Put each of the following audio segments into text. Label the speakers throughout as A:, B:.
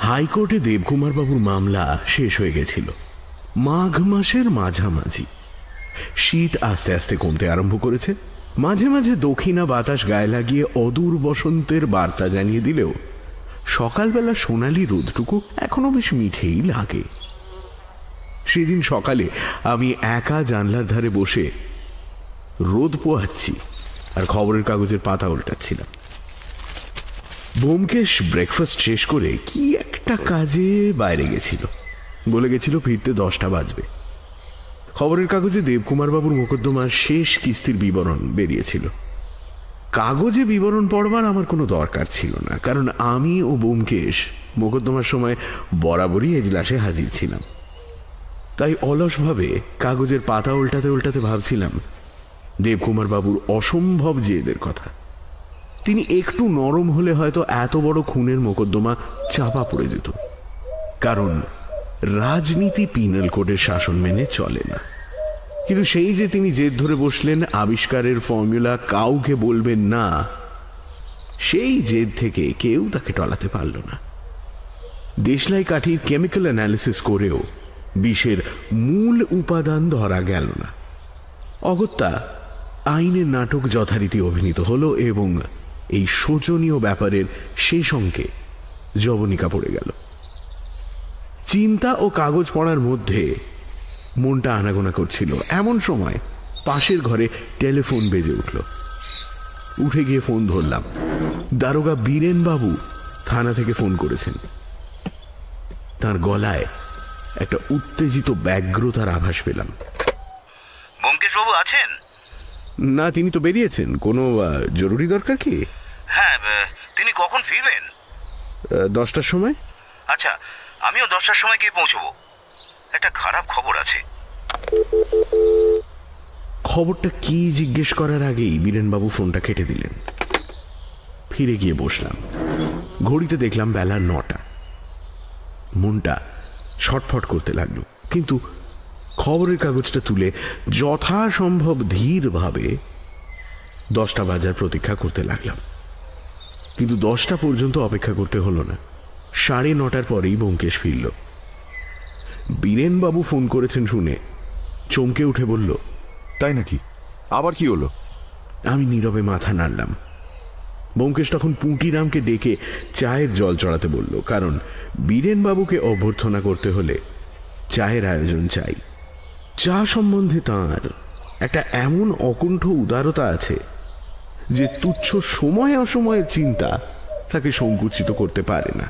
A: হাইকোর্টে দেবকুমার বাবুর মামলা শেষ হয়ে গেছিল মাঘ মাসের মাঝামাঝি। শীত আস্তে আস্তে কমতে আরম্ভ করেছে। মাঝে মাঝে দক্ষিণা বাতাস গায়ে লাগিয়ে অদূর বসন্তের বার্তা জানিয়ে দিলেও সকালবেলা সোনালি রোদটুকু এখনো বেশ মিঠেই লাগে। সেদিন সকালে আমি একা জানলার ধারে বসে রোদ পোহাচ্ছি আর খবরের কাগজের পাতা উল্টাচ্ছিলাম। ব্যোমকেশ ব্রেকফাস্ট শেষ করে কি একটা কাজে বাইরে গেছিল, বলে গেছিল ফিরতে 10টা বাজবে। খবরের কাগজে দেবকুমার বাবুর মোকদ্দমার শেষ কিস্তির বিবরণ বেরিয়েছিল। কাগজে বিবরণ পড়বার আমার কোনো দরকার ছিল না, কারণ আমি ও ব্যোমকেশ মোকদ্দমার সময় বরাবরই এজলাসে হাজির ছিলাম। তাই অলসভাবে কাগজের পাতা উল্টাতে উল্টাতে ভাবছিলাম দেবকুমার বাবুর অসম্ভব জেদের কথা। তিনি একটু নরম হলে হয়তো এত বড় খুনের মোকদ্দমা চাপা পড়ে যেত, কারণ রাজনীতি পিনাল কোডের শাসন মেনে চলে না। কিন্তু সেই যে তিনি জেদ ধরে বসলেন আবিষ্কারের ফর্মুলা কাউকে বলবেন না, সেই জেদ থেকে কেউ তাকে টলাতে পারল না। দেশলাই কাঠির কেমিক্যাল অ্যানালিসিস করেও বিষের মূল উপাদান ধরা গেল না। অগত্যা আইনের নাটক যথারীতি অভিনীত হলো এবং এই শোচনীয় ব্যাপারের শেষ অঙ্কে জবনিকা পড়ে গেল। চিন্তা ও কাগজ পড়ার মধ্যে মনটা আনাগোনা করছিল। এমন সময় পাশের ঘরে টেলিফোন বেজে উঠল। উঠে গিয়ে ফোন ধরলাম। দারোগা বীরেন বাবু থানা থেকে ফোন করেছেন। তার গলায় একটা উত্তেজিত ব্যগ্রতার আভাস পেলাম।
B: ব্যোমকেশ বাবু আছেন?
A: না, তিনি তো বেরিয়েছেন। কোনো জরুরি দরকার কি?
B: হ্যাঁ, তিনি কখন ফিরবেন?
A: 10টার সময়।
B: আচ্ছা, আমিও 10টার সময় গিয়ে পৌঁছবো। একটা খারাপ খবর আছে।
A: খবরটা কি জিজ্ঞেস করার আগেই বীরেনবাবু ফোনটা কেটে দিলেন। ফিরে গিয়ে বসলাম। ঘড়িতে দেখলাম বেলা 9টা। মনটা ছটফট করতে লাগলো, কিন্তু খবরের কাগজটা তুলে যথাসম্ভব ধীরভাবে 10টা বাজার প্রতীক্ষা করতে লাগলাম। কিন্তু 10টা পর্যন্ত অপেক্ষা করতে হলো না। 9:30 পরেই ব্যোমকেশ ফিরল। বীরেনবাবু ফোন করেছেন শুনে চমকে উঠে বলল,
C: তাই নাকি? আবার কি হলো?
A: আমি নীরবে মাথা নাড়লাম। ব্যোমকেশ তখন পুঁটিরামকে ডেকে চায়ের জল চড়াতে বলল, কারণ বীরেনবাবুকে অভ্যর্থনা করতে হলে চায়ের আয়োজন চাই। চা সম্বন্ধে তাঁর একটা এমন অকুণ্ঠ উদারতা আছে যে তুচ্ছ সময় অসময়ের চিন্তা তাকে সংকুচিত করতে পারে না।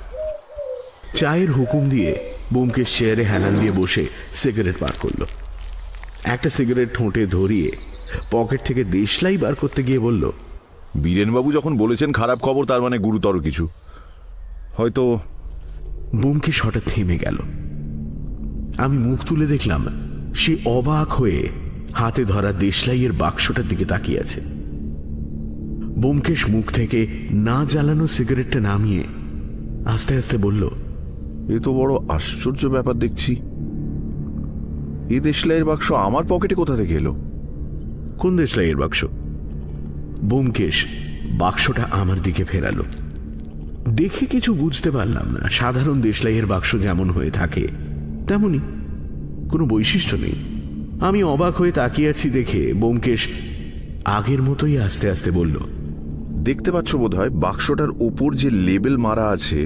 A: চায়ের হুকুম দিয়ে ব্যোমকেশ চেয়ারে হেলান দিয়ে বসে সিগারেট বার করল। একটা সিগারেট ঠোঁটে ধরিয়ে পকেট থেকে দেশলাই বার করতে গিয়ে বলল,
C: বীরেনবাবু যখন বলেছেন খারাপ খবর, তার মানে গুরুতর কিছু হয়তো।
A: ব্যোমকেশ হঠাৎ থেমে গেল। আমি মুখ তুলে দেখলাম সে অবাক হয়ে হাতে ধরা দেশলাইয়ের বাক্সটার দিকে তাকিয়ে আছে। ব্যোমকেশ মুখ থেকে না জ্বালানো সিগারেটটা নামিয়ে আস্তে আস্তে বলল,
C: এ তো বড় আশ্চর্য ব্যাপার দেখছি। এই দেশলাইয়ের বাক্স আমার পকেটে কোথা থেকে এলো?
A: কোন দেশলাইয়ের বাক্স? ব্যোমকেশ বাক্সটা আমার দিকে ফেরালো। দেখে কিছু বুঝতে পারলাম না। সাধারণ দেশলাইয়ের বাক্স যেমন হয়ে থাকে তেমনই, কোনো বৈশিষ্ট্য নেই। আমি অবাক হয়ে তাকিয়ে আছি দেখে ব্যোমকেশ আগের মতোই আস্তে আস্তে বলল,
C: দেখতে পাচ্ছ বোধহয় বাক্সটার ওপর যে লেবেল মারা আছে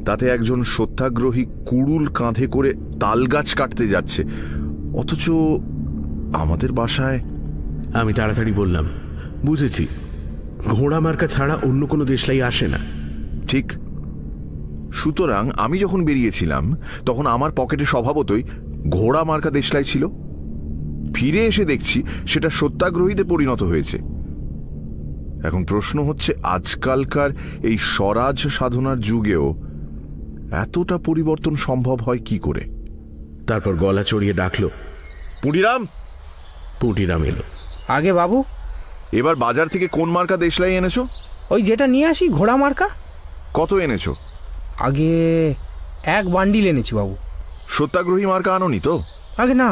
C: তাতে একজন সত্যাগ্রহী কুড়ুল কাঁধে করে তাল গাছ কাটতে যাচ্ছে, অথচ আমাদের বাসায়।
A: আমি তাড়াতাড়ি বললাম, বুঝেছি, ঘোড়া মার্কা ছাড়া অন্য কোনো দেশলাই আসে না।
C: ঠিক। সুতরাং আমি যখন বেরিয়েছিলাম তখন আমার পকেটে স্বভাবতই ঘোড়া মার্কা দেশলাই ছিল। ফিরে এসে দেখছি সেটা সত্যাগ্রহীতে পরিণত হয়েছে। এখন প্রশ্ন হচ্ছে, আজকালকার এই স্বরাজ সাধনার যুগেও এতটা পরিবর্তন সম্ভব হয় কি করে?
A: তারপর গলা চড়িয়ে ডাকলো,
C: পুটিরাম।
A: পুটিরাম এলো।
D: আগে বাবু,
C: এবার বাজার থেকে কোন মার্কা দেশলাই এনেছো?
D: ওই যেটা নিয়ে আসি, ঘোড়া মার্কা।
C: কত এনেছো?
D: আগে 1 বান্ডিল এনেছি বাবু।
C: সত্যাগ্রহী মার্কা আনোনি তো?
D: আগে না।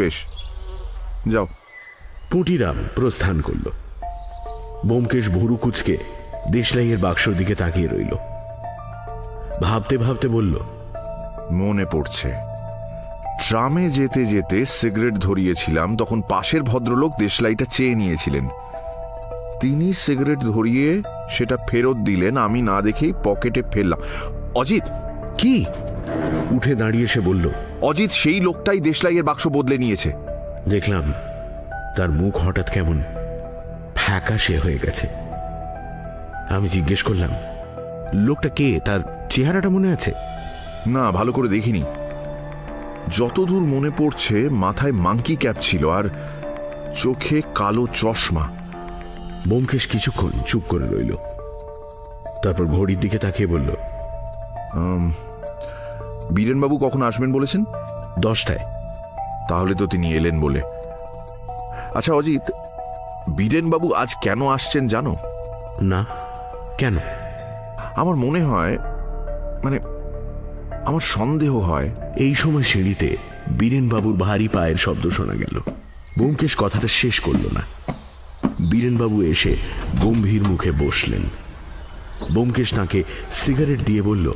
C: বেশ, যাও।
A: পুটিরাম প্রস্থান করল। ব্যোমকেশ ভুরু কুচকে দেশলাইয়ের বাক্সর দিকে তাকিয়ে রইল। ভাবতে ভাবতে বলল,
C: মনে পড়ছে, ট্রামে যেতে যেতে সিগারেট ধরিয়েছিলাম, তখন পাশের ভদ্রলোক দেশলাইটা চেয়ে নিয়েছিলেন। তিনি সিগারেট ধরিয়ে সেটা ফেরত দিলেন, আমি না দেখেই পকেটে ফেললাম। অজিত!
A: কি? উঠে দাঁড়িয়ে সে বলল,
C: অজিত, সেই লোকটাই দেশলাইয়ের বাক্স বদলে নিয়েছে।
A: দেখলাম তার মুখ হঠাৎ কেমন ফ্যাকাশে হয়ে গেছে। আমি জিজ্ঞেস করলাম, লোকটা কে? তার চেহারাটা মনে আছে?
C: না, ভালো করে দেখিনি। যতদূর মনে পড়ছে মাথায় মাংকি ক্যাপ ছিল আর চোখে কালো চশমা।
A: ব্যোমকেশ কিছুক্ষণ চুপ করে রইল, তারপর ঘড়ির দিকে তাকিয়ে বলল,
C: বীরেনবাবু কখন আসবেন বলেছেন?
A: 10টায়।
C: তাহলে তো তিনি এলেন বলে। আচ্ছা অজিত, বীরেনবাবু আজ কেন আসছেন জানো?
A: না, কেন?
C: আমার মনে হয়, আমার সন্দেহ হয়।
A: এই সময় সিঁড়িতে বীরেনবাবুর ভারী পায়ের শব্দ শোনা গেল। ব্যোমকেশ কথাটা শেষ করল না। বীরেনবাবু এসে গম্ভীর মুখে বসলেন। ব্যোমকেশ তাঁকে সিগারেট দিয়ে বলল,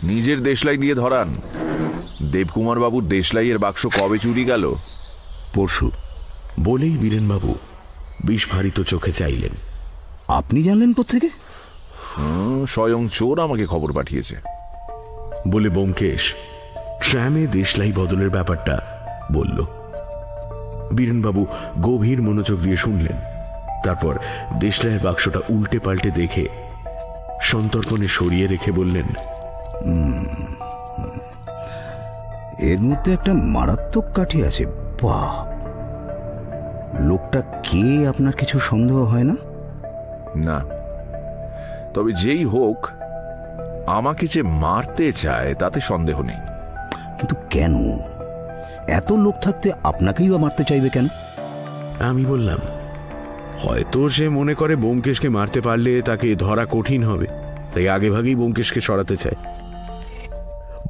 C: নিজের দেশলাই দিয়ে ধরান। দেবকুমার বাবুর দেশলাইয়ের বাক্স কবে চুরি গেল?
E: পরশু।
A: বলেই বীরেনবাবু বিস্ফারিত চোখে চাইলেন।
E: আপনি জানলেন কোত্থেকে?
C: স্বয়ং চোর আমাকে খবর পাঠিয়েছে।
A: বলে ব্যোমকেশ ট্রামে দেশলাই বদলের ব্যাপারটা বলল। বীরেনবাবু গভীর মনোযোগ দিয়ে শুনলেন। তারপর দেশলাইয়ের বাক্সটা উল্টে পাল্টে দেখে সন্তর্পণে সরিয়ে রেখে বললেন,
E: এর মধ্যে একটা মারাত্মক কাঠি আছে। বাপ! লোকটা কে আপনার কিছু সন্দেহ হয় না?
C: না, তবে যেই হোক আমাকে যে মারতে চায় তাতে সন্দেহ নেই।
E: কিন্তু কেন? এত লোক থাকতে আপনাকেই বা মারতে চাইবে কেন?
A: আমি বললাম, হয়তো সে মনে করে ব্যোমকেশকে মারতে পারলে তাকে ধরা কঠিন হবে, তাই আগে ভাগেই ব্যোমকেশকে সরাতে চায়।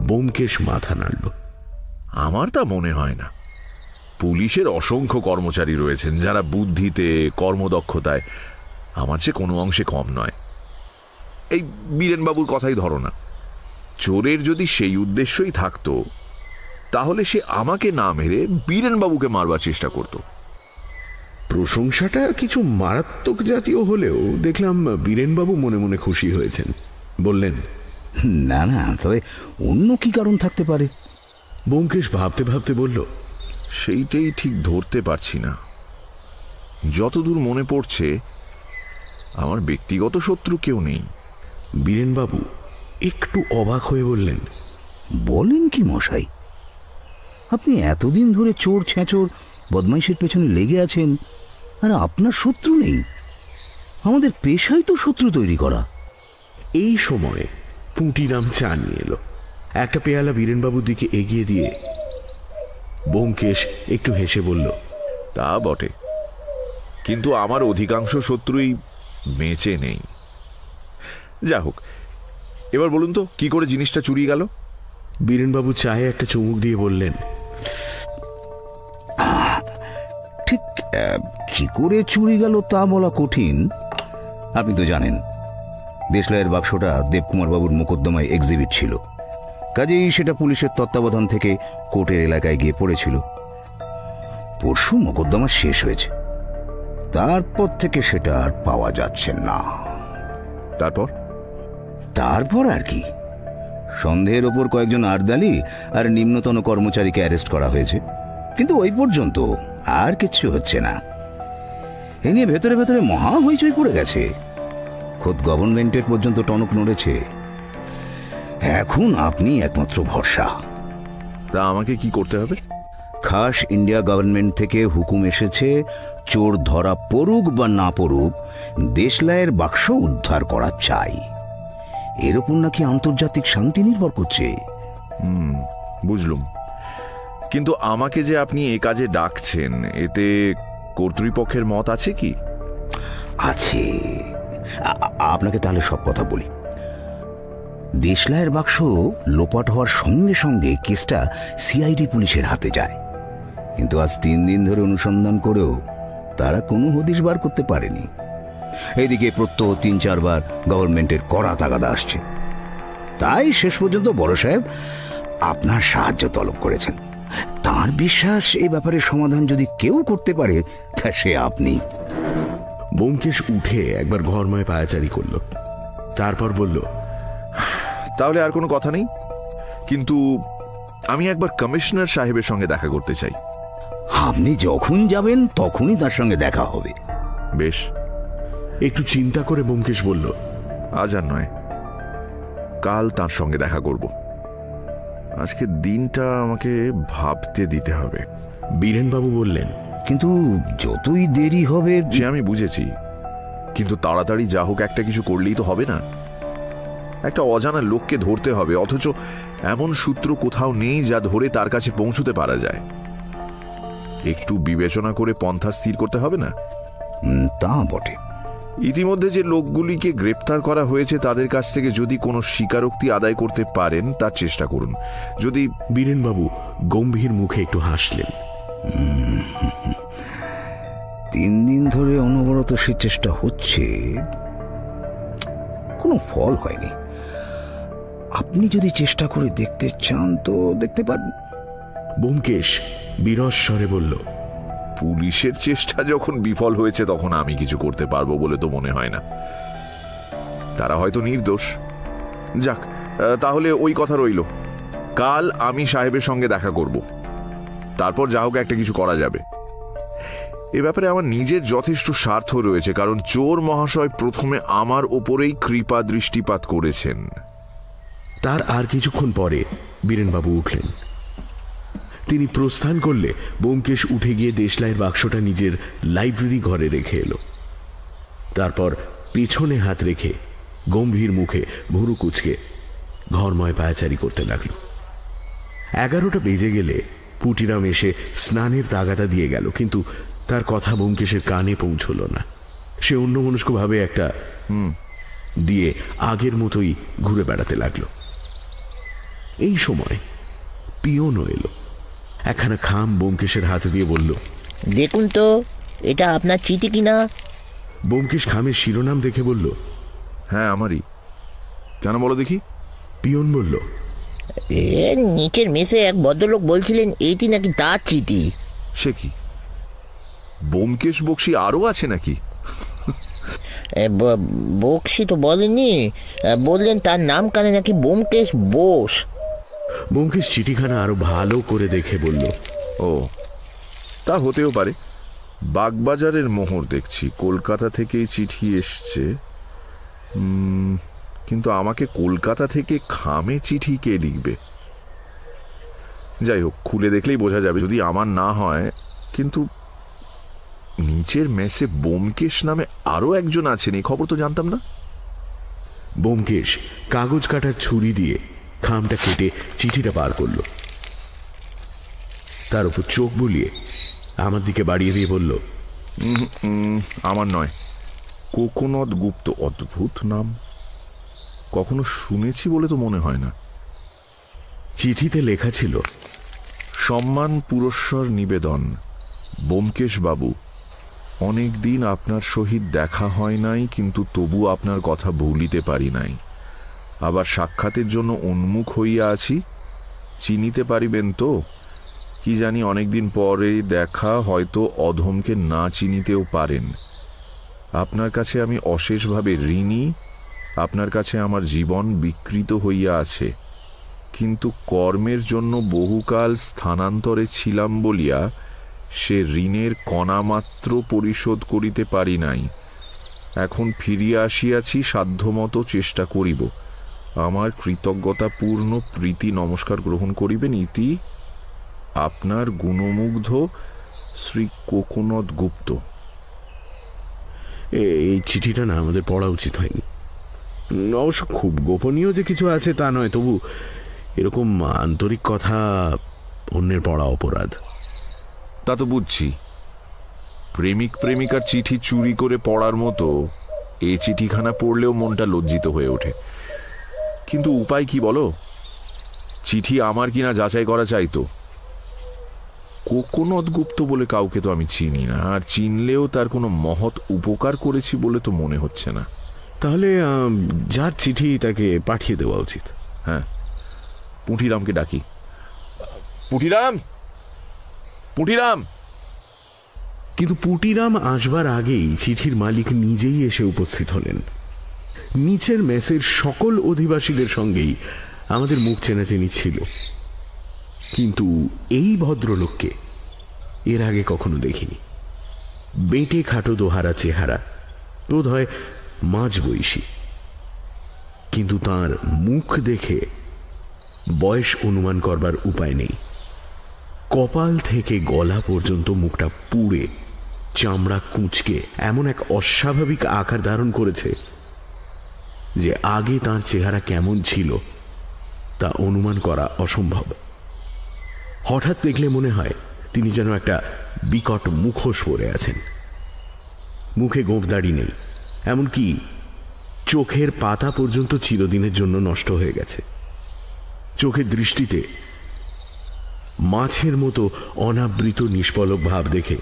A: ব্যোমকেশ মাথা নাড়ল।
C: আমার তা মনে হয় না। পুলিশের অসংখ্য কর্মচারী রয়েছেন যারা বুদ্ধিতে, কর্মদক্ষতায় আমার চেয়ে কোনো অংশে কম নয়। এই বীরেনবাবুর কথাই ধরো না। চোরের যদি সেই উদ্দেশ্যই থাকতো তাহলে সে আমাকে না মেরে বীরেনবাবুকে মারবার চেষ্টা করত।
A: প্রশংসাটা কিছু মারাত্মক জাতীয় হলেও দেখলাম বীরেনবাবু মনে মনে খুশি হয়েছেন। বললেন,
E: না না, তবে অন্য কি কারণ থাকতে পারে?
A: ব্যোমকেশ ভাবতে ভাবতে বলল,
C: সেইটাই ঠিক ধরতে পারছি না। যতদূর মনে পড়ছে আমার ব্যক্তিগত শত্রু কেউ নেই।
A: বীরেনবাবু একটু অবাক হয়ে বললেন,
E: বলেন কি মশাই? আপনি এতদিন ধরে চোর ছেঁচোর বদমাইশের পেছনে লেগে আছেন আর আপনার শত্রু নেই? আমাদের পেশাই তো শত্রু তৈরি করা।
A: এই সময় পুঁটিরাম চা নিয়ে এলো। একটা পেয়ালা বীরেনবাবুর দিকে এগিয়ে দিয়ে ব্যোমকেশ একটু হেসে বলল,
C: তা বটে, কিন্তু আমার অধিকাংশ শত্রুই বেঁচে নেই। যা হোক, এবার বলুন তো কি করে জিনিসটা চুরি গেল?
A: বীরেনবাবু চায়ে একটা চুমুক দিয়ে বললেন,
E: ঠিক কি করে চুরি গেল তা বলা কঠিন। আপনি তো জানেন দেশলাইয়ের বাক্সটা দেবকুমার বাবুর মোকদ্দমায় এক্সিবিট ছিল, কাজেই সেটা পুলিশের তত্ত্বাবধান থেকে কোর্টের এলাকায় গিয়ে পড়েছিল। পরশু মোকদ্দমা শেষ হয়েছে, তারপর থেকে সেটা আর পাওয়া যাচ্ছে না। তারপর আর কি, সন্দেহের ওপর কয়েকজন আর্দালি আর নিম্নতন কর্মচারীকে অ্যারেস্ট করা হয়েছে, কিন্তু ওই পর্যন্ত আর কিছু হচ্ছে না। এ নিয়ে ভেতরে ভেতরে মহা হইচই পড়ে গেছে। খোদ গভর্নমেন্টের পর্যন্ত টনক নড়েছে। এখন আপনি একমাত্র ভরসা।
C: তা আমাকে কি করতে হবে?
E: খাস ইন্ডিয়া গভর্নমেন্ট থেকে হুকুম এসেছে, চোর ধরা পড়ুক বা না পড়ুক দেশলাইয়ের বাক্স উদ্ধার করা চাই। এর উপর নাকি আন্তর্জাতিক শান্তি নির্ভর করছে।
C: বুঝলুম, কিন্তু আমাকে যে আপনি এ কাজে ডাকছেন, এতে কর্তৃপক্ষের মত আছে কি?
E: আছে। আপনাকে তাহলে সব কথা বলি। দেশলাইয়ের বাক্স লোপাট হওয়ার সঙ্গে সঙ্গে কেসটা সিআইডি পুলিশের হাতে যায়, কিন্তু আজ 3 দিন ধরে অনুসন্ধান করেও তারা কোনো হদিশ বার করতে পারেনি। এদিকে প্রত্যহ 3-4 বার গভর্নমেন্টের কড়া তাগাদা আসছে। তাই শেষ পর্যন্ত বড় সাহেব আপনার সাহায্য তলব করেছেন। তার বিশ্বাস এই ব্যাপারে সমাধান যদি কেউ করতে পারে তা সে আপনি।
A: ব্যোমকেশ উঠে একবার ঘরময় পায়াচারি করল, তারপর বলল,
C: তাহলে আর কোনো কথা নেই, কিন্তু আমি একবার কমিশনার সাহেবের সঙ্গে দেখা করতে চাই।
E: আপনি যখন যাবেন তখনই তার সঙ্গে দেখা হবে।
C: বেশ।
A: একটু চিন্তা করে ব্যোমকেশ বলল,
C: আজ আর নয়, কাল তার সঙ্গে দেখা করব। আজকে দিনটা আমাকে ভাবতে দিতে হবে।
A: বীরেনবাবু বললেন,
E: কিন্তু যতই দেরি হবে।
C: যে আমি বুঝেছি, কিন্তু তাড়াতাড়ি যা হোক একটা কিছু করলেই তো হবে না। একটা অজানা লোককে ধরতে হবে, অথচ এমন সূত্র কোথাও নেই যা ধরে তার কাছে পৌঁছতে পারা যায়। একটু বিবেচনা করে পন্থা স্থির করতে হবে না?
E: তা বটে।
C: ইতিমধ্যে যে লোকগুলিকে গ্রেপ্তার করা হয়েছে তাদের কাছ থেকে যদি কোনো স্বীকারোক্তি আদায় করতে পারেন তার চেষ্টা করুন। যদি
A: বীরেনবাবু গম্ভীর মুখে একটু হাসলেন।
E: 3 দিন ধরে অনবরত সে চেষ্টা হচ্ছে, কোনো ফল হয়নি। আপনি যদি চেষ্টা করে দেখতে চান তো দেখতে পারেন।
A: ব্যোমকেশ বিরস স্বরে বলল,
C: পুলিশের চেষ্টা যখন বিফল হয়েছে তখন আমি কিছু করতে পারবো বলে তো মনে হয় না। তারা হয়তো নির্দোষ। যাক, তাহলে ওই কথা রইল। কাল আমি সাহেবের সঙ্গে দেখা করব, তারপর যা হোক একটা কিছু করা যাবে। এ ব্যাপারে আমার নিজের যথেষ্ট স্বার্থ রয়েছে, কারণ চোর মহাশয় প্রথমে আমার ওপরেই কৃপা দৃষ্টিপাত করেছেন।
A: তার আর কিছুক্ষণ পরে বীরেনবাবু উঠলেন। তিনি প্রস্থান করলে ব্যোমকেশ উঠে গিয়ে দেশলাইয়ের বাক্সটা নিজের লাইব্রেরি ঘরে রেখে এলো। তারপর পেছনে হাত রেখে গম্ভীর মুখে ভুরু কুচকে ঘরময় পায়াচারি করতে লাগলো। 11টা বেজে গেলে পুটিরাম এসে স্নানের তাগাদা দিয়ে গেল, কিন্তু তার কথা ব্যোমকেশের কানে পৌঁছল না। সে অন্যমনস্কভাবে একটা দিয়ে আগের মতোই ঘুরে বেড়াতে লাগলো। এই সময় পিয়নও এলো। একখানা খাম ব্যোমকেশের হাতে দিয়ে বলল,
F: দেখুন তো এটা আপনার চিঠি কিনা।
A: ব্যোমকেশ খামের শিরোনাম দেখে বলল,
C: হ্যাঁ আমারই। কেন বলো দেখি?
A: পিয়ন বলল,
F: নিচের মেসে এক ভদ্রলোক বলছিলেন এইটি নাকি তার চিঠি।
C: সে কি, ব্যোমকেশ বক্সী আরও আছে নাকি?
F: বক্সি তো বলেননি, বললেন তার নাম কানে নাকি ব্যোমকেশ বোস।
A: ব্যোমকেশ চিঠিখানা আরো ভালো করে দেখে বলল,
C: ও তা হতেও পারে। বাগবাজারের মোহর দেখছি, কলকাতা থেকেই চিঠি এসছে। কিন্তু আমাকে কলকাতা থেকে খামে চিঠি কে লিখবে? যাই হোক, খুলে দেখলেই বোঝা যাবে যদি আমার না হয়। কিন্তু নিচের মেসে ব্যোমকেশ নামে আরো একজন আছেন, এই খবর তো জানতাম না।
A: ব্যোমকেশ কাগজ কাটার ছুরি দিয়ে খামটা কেটে চিঠিটা বার করল, তার উপর চোখ বুলিয়ে আমার দিকে বাড়িয়ে দিয়ে বলল,
C: আমার নয়, কোকোনদ গুপ্ত। অদ্ভুত নাম, কখনো শুনেছি বলে তো মনে হয় না।
A: চিঠিতে লেখা ছিল,
C: সম্মান পুরস্কার নিবেদন। ব্যোমকেশ বাবু, অনেক দিন আপনার সহিত দেখা হয় নাই, কিন্তু তবু আপনার কথা ভুলিতে পারি নাই। আবার সাক্ষাতের জন্য উন্মুখ হইয়া আছি, চিনিতে পারিবেন তো? কি জানি অনেকদিন পরে দেখা, হয়তো অধমকে না চিনিতেও পারেন। আপনার কাছে আমি অশেষভাবে ঋণী। আপনার কাছে আমার জীবন বিকৃত হইয়া আছে, কিন্তু কর্মের জন্য বহুকাল স্থানান্তরে ছিলাম বলিয়া সে ঋণের কণামাত্র পরিশোধ করিতে পারি নাই। এখন ফিরিয়া আসিয়াছি, সাধ্যমতো চেষ্টা করিব। আমার কৃতজ্ঞতাপূর্ণ প্রীতি নমস্কার গ্রহণ করিবেন। ইতি আপনার গুণমুগ্ধ শ্রী কোকোনদ গুপ্ত।
A: এই চিঠিটা না আমাদের পড়া উচিত হয়নি। অবশ্য খুব গোপনীয় যে কিছু আছে তা নয়, তবু এরকম আন্তরিক কথা অন্যের পড়া অপরাধ।
C: তা তো বুঝছি। প্রেমিক প্রেমিকার চিঠি চুরি করে পড়ার মতো এই চিঠিখানা পড়লেও মনটা লজ্জিত হয়ে ওঠে। কিন্তু উপায় কি বলো? চিঠি আমার কিনা যাচাই করা চাইতো। কোকোনদ গুপ্ত বলে কাউকে তো আমি চিনি না, আর চিনলেও তার কোনো মহৎ উপকার করেছি বলে তো মনে হচ্ছে না।
A: তাহলে যার চিঠি তাকে পাঠিয়ে দেওয়া উচিত।
C: হ্যাঁ, পুঁটিরামকে ডাকি। পুঁটিরাম, পুঁটিরাম।
A: কিন্তু পুটিরাম আসবার আগেই চিঠির মালিক নিজেই এসে উপস্থিত হলেন। নিচের মেসের সকল অধিবাসীদের সঙ্গেই আমাদের মুখ চেনাচেনি ছিল, কিন্তু এই ভদ্রলোককে এর আগে কখনো দেখিনি। বেঁটে খাটো দোহারা চেহারা, বোধ হয় মাঝ বয়সী, কিন্তু তার মুখ দেখে বয়স অনুমান করবার উপায় নেই। কপাল থেকে গলা পর্যন্ত মুখটা পুড়ে চামড়া কুঁচকে এমন এক অস্বাভাবিক আকার ধারণ করেছে যে আগে তার চেহারা কেমন ছিল তা অনুমান করা অসম্ভব। হঠাৎ দেখলে মনে হয় তিনি যেন একটা বিকট মুখোশ পরে আছেন। মুখে গোঁফদাড়ি নেই, এমনকি চোখের পাতা পর্যন্ত চিরদিনের জন্য নষ্ট হয়ে গেছে। চোখের দৃষ্টিতে মাছের মতো অনাবৃত নিষ্পলক ভাব দেখে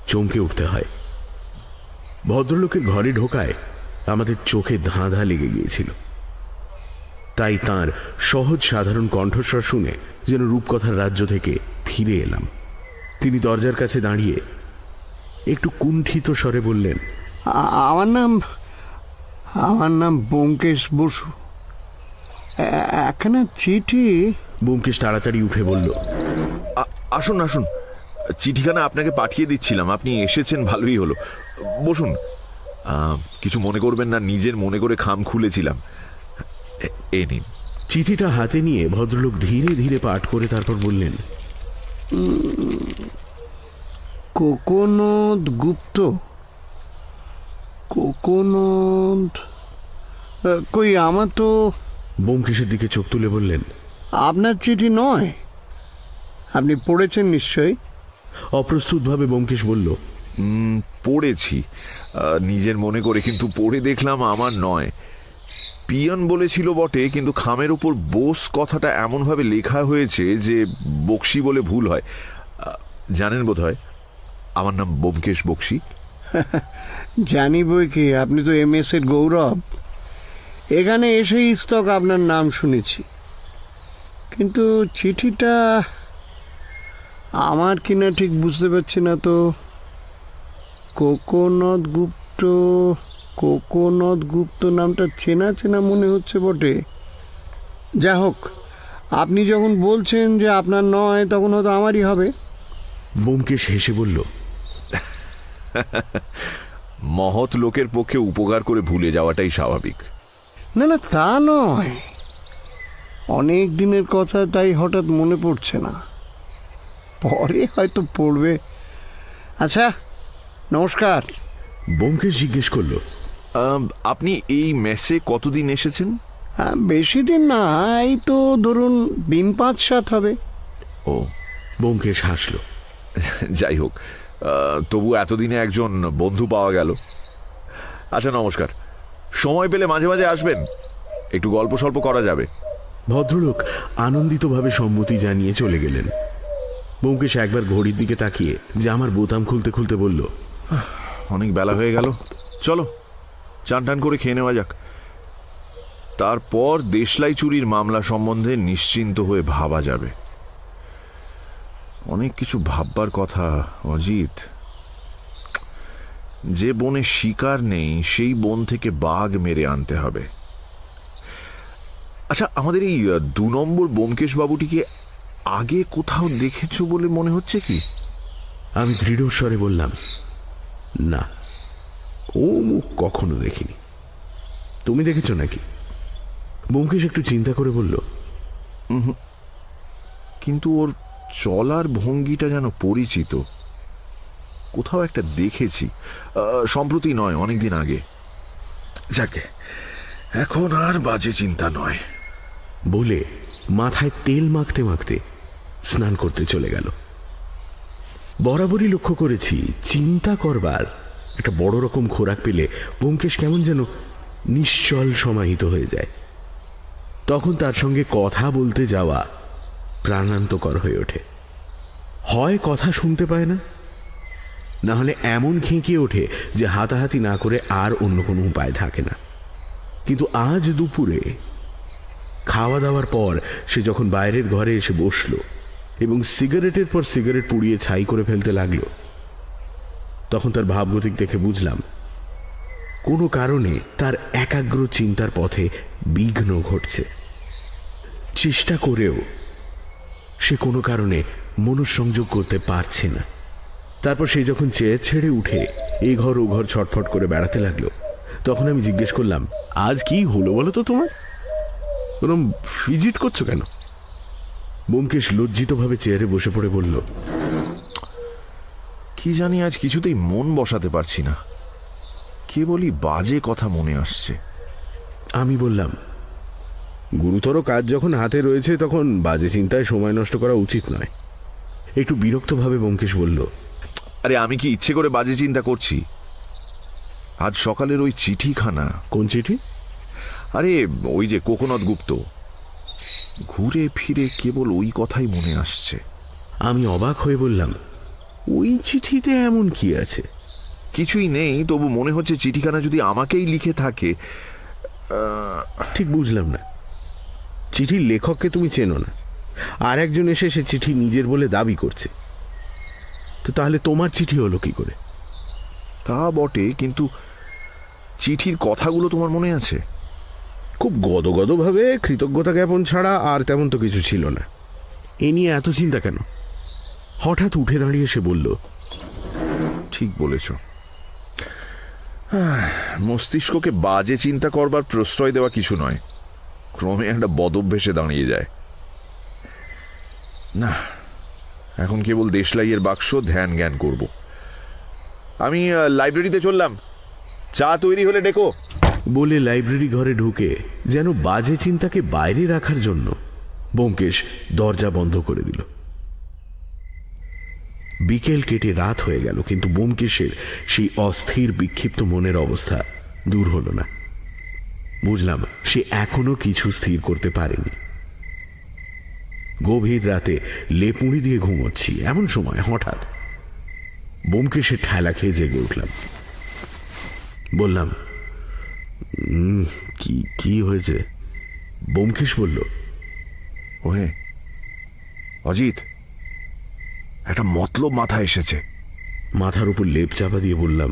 A: চমকে উঠতে হয়। ভদ্রলোকের ঘরে ঢোকায় আমাদের চোখে ধাঁধা লেগে গিয়েছিল। তাই তার সহজ সাধারণ কণ্ঠস্বর শুনে যেন রূপকথার রাজ্য থেকে ফিরে এলাম। তিনি দরজার কাছে দাঁড়িয়ে একটু কুণ্ঠিত স্বরে বললেন,
G: আমার নাম ব্যোমকেশ বসু। একখানা চিঠি।
A: ব্যোমকেশ তাড়াতাড়ি উঠে বলল,
C: আসুন আসুন, চিঠিখানা আপনাকে পাঠিয়ে দিচ্ছিলাম, আপনি এসেছেন, ভালোই হলো। বসুন, কিছু মনে করবেন না, নিজের মনে করে খাম খুলেছিলাম। এ নিন।
A: চিঠিটা হাতে নিয়ে ভদ্রলোক ধীরে ধীরে পাঠ করে তারপর বললেন,
G: কোকোনদ গুপ্ত। কোকোনদ কই, আমার তো।
A: ব্যোমকেশের দিকে চোখ তুলে বললেন,
G: আপনার চিঠি নয়, আপনি পড়েছেন নিশ্চয়ই।
A: অপ্রস্তুতভাবে ব্যোমকেশ বলল,
C: পড়েছি নিজের মনে করে, কিন্তু পড়ে দেখলাম আমার নয়। পিয়ন বলেছিল বটে, কিন্তু খামের উপর বোস কথাটা এমনভাবে লেখা হয়েছে যে বক্সি বলে ভুল হয়। জানেন বোধ হয় আমার নাম ব্যোমকেশ বক্সি।
G: জানি বই কি, আপনি তো MS এর গৌরব। এখানে এসেই ইস্তক আপনার নাম শুনেছি, কিন্তু চিঠিটা আমার কিনা ঠিক বুঝতে পারছি না তো। কোকোনদ গুপ্ত নামটা চেনা চেনা মনে হচ্ছে বটে। যা হোক, আপনি যখন বলছেন যে আপনার নয়, তখন হয়তো আমারই হবে।
A: ব্যোমকেশ হেসে বলল,
C: মহৎ লোকের পক্ষে উপকার করে ভুলে যাওয়াটাই স্বাভাবিক।
G: না না, তা নয়, অনেক দিনের কথা, তাই হঠাৎ মনে পড়ছে না, পরে হয়তো পড়বে। আচ্ছা, নমস্কার।
A: ব্যোমকেশ জিজ্ঞেস করল,
C: আপনি এই মেসে কতদিন এসেছেন?
G: বেশি দিন না, এই তো ধরুন দিন 5-7 হবে।
C: ও।
A: ব্যোমকেশ হাসল।
C: যাই হোক, তবু এতদিনে একজন বন্ধু পাওয়া গেল। আচ্ছা, নমস্কার। সময় পেলে মাঝে মাঝে আসবেন, একটু গল্প সল্প করা যাবে।
A: ভদ্রলোক আনন্দিতভাবে সম্মতি জানিয়ে চলে গেলেন। ব্যোমকেশ একবার ঘড়ির দিকে তাকিয়ে জামার বোতাম খুলতে খুলতে বলল,
C: অনেক বেলা হয়ে গেল, চলো চান টান করে খেয়ে নেওয়া যাক। তারপর দেশলাই চুরির মামলা সম্বন্ধে নিশ্চিন্ত হয়ে ভাবা যাবে। অনেক কিছু ভাববার কথা অজিত। যে বনে শিকার নেই, সেই বন থেকে বাঘ মেরে আনতে হবে। আচ্ছা, আমাদের এই 2 নম্বর ব্যোমকেশ বাবুটিকে আগে কোথাও দেখেছো বলে মনে হচ্ছে কি?
A: আমি দৃঢ় স্বরে বললাম, না, ও মুখ কখনো দেখিনি। তুমি দেখেছো নাকি? ব্যোমকেশ একটু চিন্তা করে বলল,
C: কিন্তু ওর চলার ভঙ্গিটা যেন পরিচিত, কোথাও একটা দেখেছি। সম্প্রতি নয়, অনেকদিন আগে। যাকে, এখন আর বাজে চিন্তা নয়
A: বলে মাথায় তেল মাখতে মাখতে স্নান করতে চলে গেল। বরাবরই লক্ষ্য করেছি, চিন্তা করবার একটা বড় রকম খোরাক পেলে ব্যোমকেশ কেমন যেন নিশ্চল সমাহিত হয়ে যায়। তখন তার সঙ্গে কথা বলতে যাওয়া প্রাণান্তকর হয়ে ওঠে। হয় কথা শুনতে পায় না, না হলে এমন খেঁকিয়ে ওঠে যে হাতাহাতি না করে আর অন্য কোনো উপায় থাকে না। কিন্তু আজ দুপুরে খাওয়া দাওয়ার পর সে যখন বাইরের ঘরে এসে বসল এবং সিগারেটের পর সিগারেট পুড়িয়ে ছাই করে ফেলতে লাগলো, তখন তার ভাবগতিক দেখে বুঝলাম কোনো কারণে তার একাগ্র চিন্তার পথে বিঘ্ন ঘটছে। চেষ্টা করেও সে কোনো কারণে মনঃসংযোগ করতে পারছে না। তারপর সে যখন চেয়ার ছেড়ে উঠে এ ঘর ও ঘর ছটফট করে বেড়াতে লাগলো, তখন আমি জিজ্ঞেস করলাম, আজ কি হলো বলো তো তোমার? ওরম ফিজিট করছো কেন? ব্যোমকেশ লজ্জিতভাবে চেয়ারে বসে পড়ে বলল,
C: কি জানি আজ কিছুতেই মন বসাতে পারছি না, কেবলই বাজে কথা মনে আসছে।
A: আমি বললাম, গুরুতর কাজ যখন হাতে রয়েছে তখন বাজে চিন্তায় সময় নষ্ট করা উচিত নয়। একটু বিরক্তভাবে ব্যোমকেশ বলল,
C: আরে আমি কি ইচ্ছে করে বাজে চিন্তা করছি? আজ সকালের ওই চিঠিখানা।
A: কোন চিঠি?
C: আরে ওই যে কোকোনদ গুপ্ত, ঘুরে ফিরে কেবল ওই কথাই মনে আসছে।
A: আমি অবাক হয়ে বললাম, ওই চিঠিতে এমন কি আছে?
C: কিছুই নেই, তবু মনে হচ্ছে চিঠিখানা যদি আমাকেই লিখে থাকে।
A: ঠিক বুঝলাম না। চিঠির লেখককে তুমি চেনো না, আর একজন এসে সে চিঠি নিজের বলে দাবি করছে, তো তাহলে তোমার চিঠি হলো কি করে?
C: তা বটে, কিন্তু চিঠির কথাগুলো তোমার মনে আছে?
A: খুব গদগদভাবে, কৃতজ্ঞতা জ্ঞাপন ছাড়া আর তেমন তো কিছু ছিল না। এ নিয়ে এত চিন্তা কেন? হঠাৎ উঠে দাঁড়িয়ে সে বলল,
C: ঠিক বলেছ, মস্তিষ্ককে বাজে চিন্তা করবার প্রশ্রয় দেওয়া কিছু নয়, ক্রমে একটা বদভ্যাসে দাঁড়িয়ে যায়। না, এখন কেবল দেশলাইয়ের বাক্স ধ্যান জ্ঞান করব। আমি লাইব্রেরিতে চললাম, চা তৈরি হলে ডেকো।
A: বলে লাইব্রেরি ঘরে ঢুকে যেন বাজে চিন্তাকে বাইরে রাখার জন্য ব্যোমকেশ দরজা বন্ধ করে দিল। বিকেল কেটে রাত হয়ে গেল, কিন্তু ব্যোমকেশের সেই অস্থির বিক্ষিপ্ত মনের অবস্থা দূর হল না। বুঝলাম সে এখনো কিছু স্থির করতে পারেনি। গভীর রাতে লেপুড়ি দিয়ে ঘুমোচ্ছি, এমন সময় হঠাৎ ব্যোমকেশের ঠেলা খেয়ে জেগে উঠলাম। বললাম, কি হয়েছে? ব্যোমকেশ বলল,
C: ওহে অজিত, একটা মতলব মাথায় এসেছে।
A: মাথার উপর লেপ চাপা দিয়ে বললাম,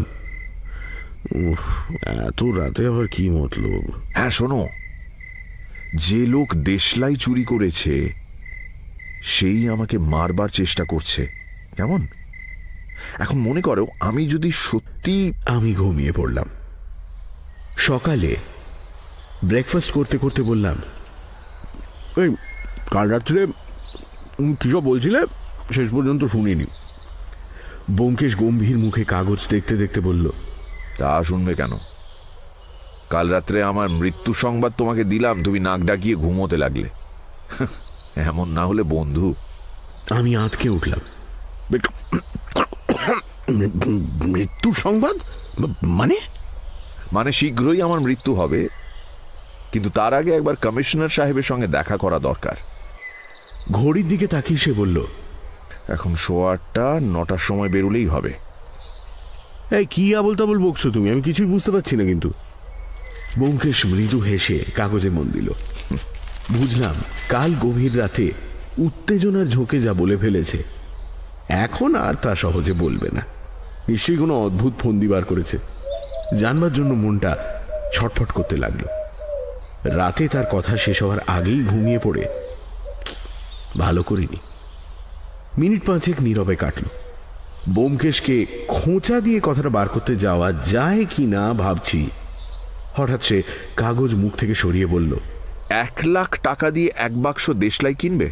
A: এত রাতে আবার কি মতলব?
C: হ্যাঁ শোনো, যে লোক দেশলাই চুরি করেছে সেই আমাকে মারবার চেষ্টা করছে। কেমন? এখন মনে করো আমি যদি সত্যি...
A: আমি ঘুমিয়ে পড়লাম। সকালে ব্রেকফাস্ট করতে করতে বললাম, এই কাল রাত্রে কিসব বলছিলে, শেষ পর্যন্ত শুনিনি। ব্যোমকেশ গম্ভীর মুখে কাগজ দেখতে দেখতে বলল,
C: তা শুনবে কেন? কাল রাত্রে আমার মৃত্যু সংবাদ তোমাকে দিলাম, তুমি নাক ডাকিয়ে ঘুমোতে লাগলে। এমন না হলে বন্ধু।
A: আমি আঁতকে উঠলাম। মৃত্যু সংবাদ?
C: মানে শীঘ্রই আমার মৃত্যু হবে, কিন্তু তার আগে একবার কমিশনার সাহেবের সঙ্গে দেখা করা দরকার।
A: ঘড়ির দিকে তাকিয়ে সে বলল,
C: এখন 8:30, 9টার সময় বেরোলেই হবে।
A: এই কি আবল তাবল বকছো তুমি? আমি কিছুই বুঝতে পারছি না। কিন্তু ব্যোমকেশ মৃদু হেসে কাগজে মন দিল। বুঝলাম কাল গভীর রাতে উত্তেজনার ঝোঁকে যা বলে ফেলেছে এখন আর তা সহজে বলবে না। নিশ্চয়ই কোনো অদ্ভুত ফন্দি বার করেছে। জানবার জন্য মনটা ছটফট করতে লাগলো। রাতে তার কথা শেষ হওয়ার আগেই ঘুমিয়ে পড়ে ভালো করিনি। মিনিট 5 নীরবে কাটল। ব্যোমকেশকে খোঁচা দিয়ে কথাটা বার করতে যাওয়া যায় কি না ভাবছি, হঠাৎ সে কাগজ মুখ থেকে সরিয়ে বলল,
C: 1 লাখ টাকা দিয়ে 1 বাক্স দেশলাই কিনবে?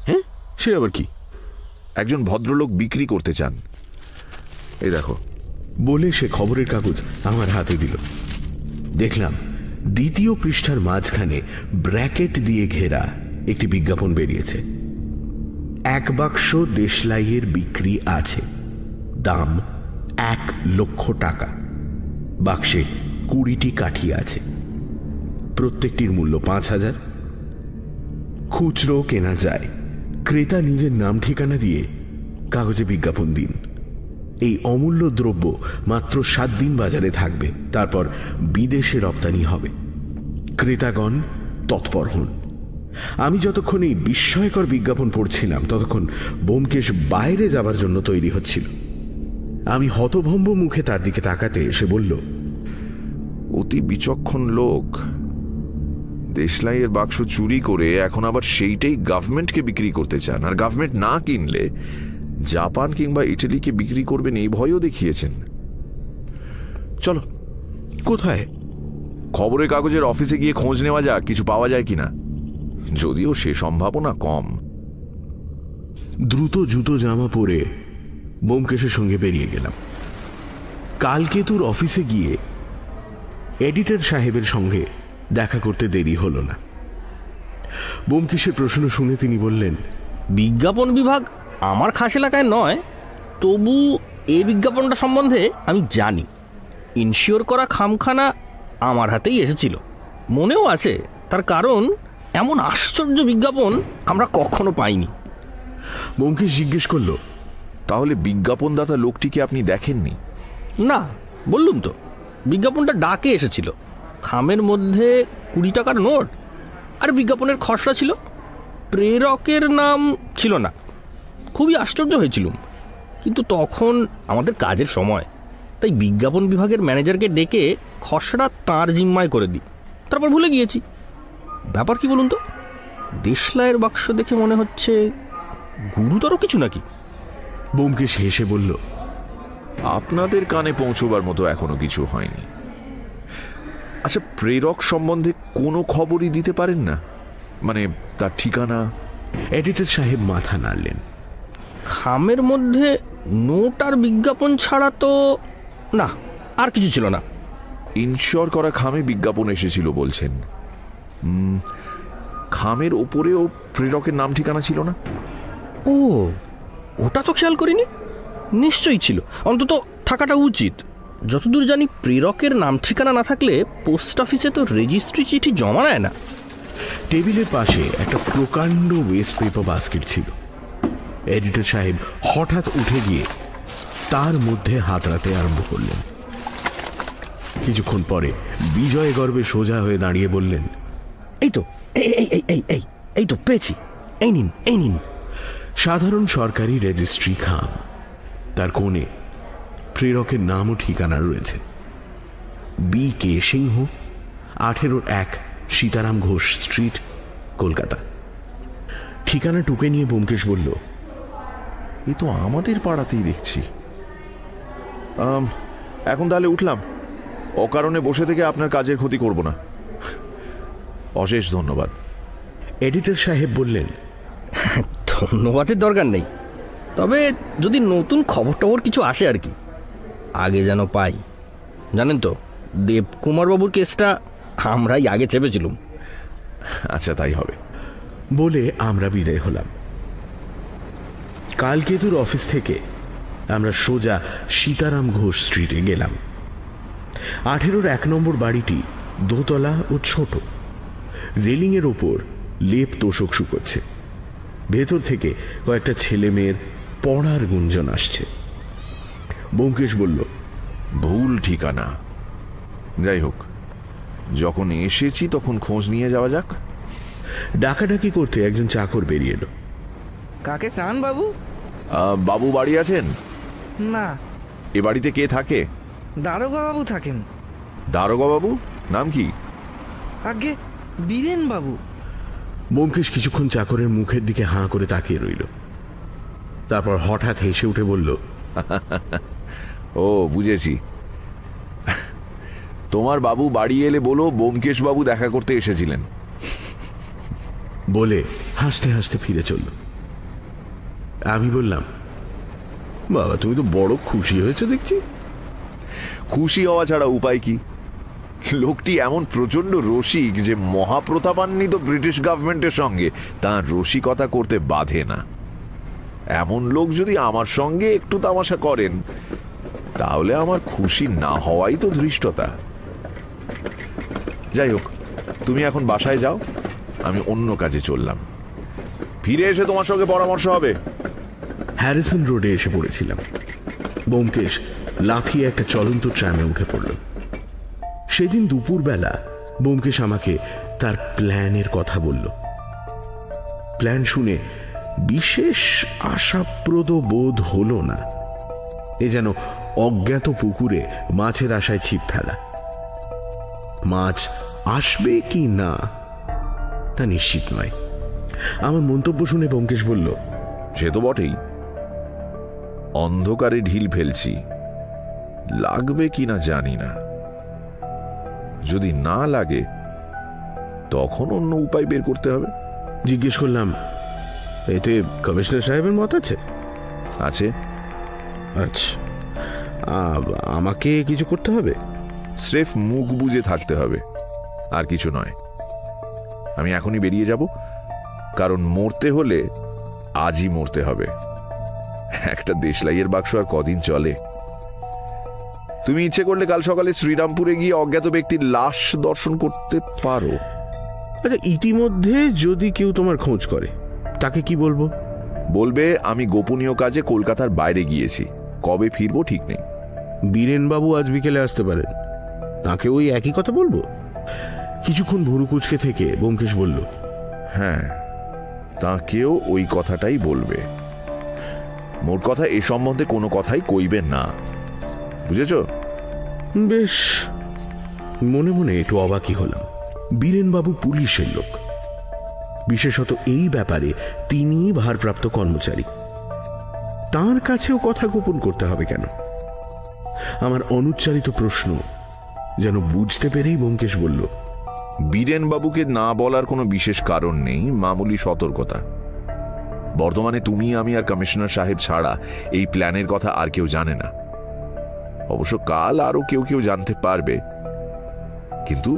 A: হ্যাঁ, সে আবার কি?
C: একজন ভদ্রলোক বিক্রি করতে চান, এই দেখো।
A: বলে সে খবরের কাগজ আমার হাতে দিল। দেখলাম দ্বিতীয় পৃষ্ঠার মাঝখানে ব্র্যাকেট দিয়ে ঘেরা একটি বিজ্ঞাপন বেরিয়েছে। 1 বাক্স দেশলাইয়ের বিক্রি আছে, দাম 1 লক্ষ টাকা। বাক্সে 20টি কাঠি আছে, প্রত্যেকটির মূল্য 5,000। খুচরো কেনা যায়। ক্রেতা নিজের নাম ঠিকানা দিয়ে কাগজে বিজ্ঞাপন দিন। এই অমূল্য দ্রব্য মাত্র 7 দিন বাজারে থাকবে, তারপর বিদেশে রপ্তানি হবে। ক্রেতাগণ তৎপর হন। আমি যতক্ষণ এই বিস্ময়কর বিজ্ঞাপন পড়ছিলাম ততক্ষণ ব্যোমকেশ বাইরে যাবার জন্য তৈরি হচ্ছিল। আমি হতভম্ব মুখে তার দিকে তাকাতে সে বলল,
C: অতি বিচক্ষণ লোক। দেশলাইয়ের বাক্স চুরি করে এখন আবার সেইটাই গভর্নমেন্টকে বিক্রি করতে চান, আর গভর্নমেন্ট না কিনলে জাপান কিংবা ইটালিকে বিক্রি করবেন এই ভয়ও দেখিয়েছেন। চলো।
A: কোথায়?
C: খবরের কাগজের অফিসে গিয়ে খোঁজ নেওয়া যাক কিছু পাওয়া যায় কিনা, যদিও সে সম্ভাবনা কম।
A: দ্রুত জুতো জামা পরে ব্যোমকেশের সঙ্গে বেরিয়ে গেলাম। কালকেতুর অফিসে গিয়ে এডিটর সাহেবের সঙ্গে দেখা করতে দেরি হলো না। ব্যোমকেশের প্রশ্ন শুনে তিনি বললেন,
D: বিজ্ঞাপন বিভাগ আমার খাস এলাকায় নয়, তবু এই বিজ্ঞাপনটা সম্বন্ধে আমি জানি। ইনশিওর করা খামখানা আমার হাতেই এসেছিল, মনেও আছে। তার কারণ এমন আশ্চর্য বিজ্ঞাপন আমরা কখনো পাইনি।
A: ব্যোমকেশ জিজ্ঞেস করল,
C: তাহলে বিজ্ঞাপনদাতা লোকটিকে আপনি দেখেননি?
D: না, বললুম তো, বিজ্ঞাপনটা ডাকে এসেছিল। খামের মধ্যে 20 টাকার নোট আর বিজ্ঞাপনের খসড়া ছিল। প্রেরকের নাম ছিল না। খুবই আশ্চর্য হয়েছিলুম, কিন্তু তখন আমাদের কাজের সময়, তাই বিজ্ঞাপন বিভাগের ম্যানেজারকে ডেকে খসড়া তাঁর জিম্মায় করে দিই। তারপর ভুলে গিয়েছি। ব্যাপার কি বলুন তো, দেশলাইয়ের বাক্স দেখে মনে হচ্ছে গুরুতর কিছু নাকি?
A: ব্যোমকেশ হেসে বলল,
C: আপনাদের কানে পৌঁছবার মতো এখনো কিছু হয়নি। আচ্ছা, প্রেরক সম্বন্ধে কোনো খবরই দিতে পারেন না? মানে তার ঠিকানা?
A: এডিটর সাহেব মাথা নাড়লেন।
D: খামের মধ্যে নোট আর বিজ্ঞাপন ছাড়া তো না, আর কিছু ছিল না।
C: ইনশিওর করা খামে বিজ্ঞাপন এসেছিল বলছেন। খামের ওপরেও প্রেরকের নাম ঠিকানা ছিল না?
D: ও, ওটা তো খেয়াল করিনি। নিশ্চয়ই ছিল, অন্তত থাকাটা উচিত। যতদূর জানি প্রেরকের নাম ঠিকানা না থাকলে পোস্ট অফিসে তো রেজিস্ট্রি চিঠি জমা নেয় না।
A: টেবিলের পাশে একটা প্রকাণ্ড ওয়েস্ট পেপার বাস্কেট ছিল। এডিটর সাহেব হঠাৎ উঠে গিয়ে তার মধ্যে হাতড়াতে আরম্ভ করলেন। কিছুক্ষণ পরে বিজয় গর্বে সোজা হয়ে দাঁড়িয়ে বললেন,
D: এই তো, এই তো পেয়েছি, এই নিন, এই নিন।
A: সাধারণ সরকারি রেজিস্ট্রি খাম। তার কোণে প্রেরকের নাম ও ঠিকানা রয়েছে। B.K. সিংহ, 1801 সীতারাম ঘোষ স্ট্রিট, কলকাতা। ঠিকানা টুকে নিয়ে ব্যোমকেশ বলল,
C: এ তো আমাদের পাড়াতেই দেখছি। এখন তাহলে উঠলাম। অকারণে বসে থেকে আপনার কাজের ক্ষতি করব না। অশেষ ধন্যবাদ।
A: এডিটর সাহেব বললেন,
D: ধন্যবাদের দরকার নেই, তবে যদি নতুন খবর টবর কিছু আসে আর কি, আগে যেন পাই। জানেন তো, দেবকুমারবাবুর কেসটা আমরাই আগে চেপেছিলুম।
C: আচ্ছা, তাই হবে।
A: বলে আমরা বিদায় হলাম। কালকেতুর অফিস থেকে আমরা সোজা সীতারাম ঘোষ স্ট্রিটে গেলাম। 1801 নম্বর বাড়িটি দোতলা ও ছোট। রেলিংয়ের ওপর লেপ তোষক শুকোচ্ছে। ভেতর থেকে কয়েকটা ছেলে মেয়ের পড়ার গুঞ্জন আসছে। ব্যোমকেশ বলল,
C: ভুল ঠিকানা। যাই হোক, যখন এসেছি তখন খোঁজ নিয়ে যাওয়া যাক।
A: ডাকাডাকি করতে একজন চাকর বেরিয়ে এলো।
H: কাকে চান বাবু?
C: বাবু বাড়ি আছেন?
H: না।
C: এ বাড়িতে কে থাকে?
H: দারোগা বাবু থাকেন।
C: দারোগা বাবু? নাম কি?
H: আগে বীরেন বাবু।
A: ব্যোমকেশ কিছুক্ষণ চাকরের মুখের দিকে হাঁ করে তাকিয়ে রইল। তারপর হঠাৎ হেসে উঠে বলল,
C: ও বুঝেছি, তোমার বাবু বাড়ি এলে বলো ব্যোমকেশ বাবু দেখা করতে এসেছিলেন।
A: বলে হাসতে হাসতে ফিরে চলল। আমি বললাম, বাবা তুমি তো বড় খুশি হয়েছে দেখছি।
C: খুশি হওয়া ছাড়া উপায় কি? লোকটি এমন প্রচন্ড রসিক যে মহাপ্রতাপান্বিত ব্রিটিশ গভর্নমেন্টের সঙ্গে তার রসিকতা করতে বাধে না। এমন লোক যদি আমার সঙ্গে একটু তামাশা করেন, তাহলে আমার খুশি না হওয়াই তো ধৃষ্টতা। যাই হোক, তুমি এখন বাসায় যাও, আমি অন্য কাজে চললাম। ফিরে এসে তোমার সঙ্গে পরামর্শ হবে।
A: হ্যারিসন রোডে এসে পড়েছিলাম। ব্যোমকেশ লাফিয়ে একটা চলন্ত ট্রামে উঠে পড়ল। সেদিন দুপুরবেলা ব্যোমকেশ আমাকে তার প্ল্যানের কথা বলল। প্ল্যান শুনে বিশেষ আশাপ্রদ বোধ হলো না। এ যেন অজ্ঞাত পুকুরে মাছের আশায় ছিপ ফেলা। মাছ আসবে কি না তা নিশ্চিত নয়। আমার মন্তব্য শুনে ব্যোমকেশ বলল,
C: সে তো বটেই। অন্ধকারে ঢিল ফেলছি, লাগবে কিনা জানি না। যদি না লাগে তখন অন্য উপায় বের করতে হবে।
A: জিজ্ঞেস করলাম, এতে কমিশনার সাহেবের মত আছে?
C: আছে।
A: আচ্ছা, আমাকে কিছু করতে হবে?
C: স্রেফ মুখ বুজে থাকতে হবে, আর কিছু নয়। আমি এখনই বেরিয়ে যাব, কারণ মরতে হলে আজই মরতে হবে। একটা দেশলাইয়ের বাক্স আর কদিন চলে? তুমি ইচ্ছে করলে কাল সকালে শ্রীরামপুরে গিয়ে অজ্ঞাত ব্যক্তির লাশ দর্শন করতে পারো।
A: আচ্ছা, ইতিমধ্যে যদি কেউ তোমার খোঁজ করে তাকে কি বলবো?
C: বলবে আমি গোপনীয় কাজে কলকাতার বাইরে গিয়েছি, কবে ফিরবো ঠিক নেই।
A: বীরেনবাবু আজ বিকেলে আসতে পারেন, তাকে ওই একই কথা বলবো? কিছুক্ষণ ভুরু কুচকে থেকে ব্যোমকেশ বলল,
C: হ্যাঁ, তাকেও ওই কথাটাই বলবে। মোট কথা, এ সম্বন্ধে কোনো কথাই কইবেন না, বুঝেছ?
A: বেশ। মনে মনে একটু অবাকই হলাম। বীরেনবাবু পুলিশের লোক, বিশেষত এই ব্যাপারে তিনি ভারপ্রাপ্ত কর্মচারী। তার কাছেও কথা গোপন করতে হবে কেন? আমার অনুচ্চারিত প্রশ্ন যেন বুঝতে পেরেই ব্যোমকেশ বলল,
C: বীরেনবাবুকে না বলার কোনো বিশেষ কারণ নেই, মামুলি সতর্কতা। বর্তমানে তুমি, আমি আর কমিশনার সাহেব ছাড়া এই প্ল্যানের কথা আর কেউ জানে না। অবশ্য কাল আরো কেউ কেউ জানতে পারবে, কিন্তু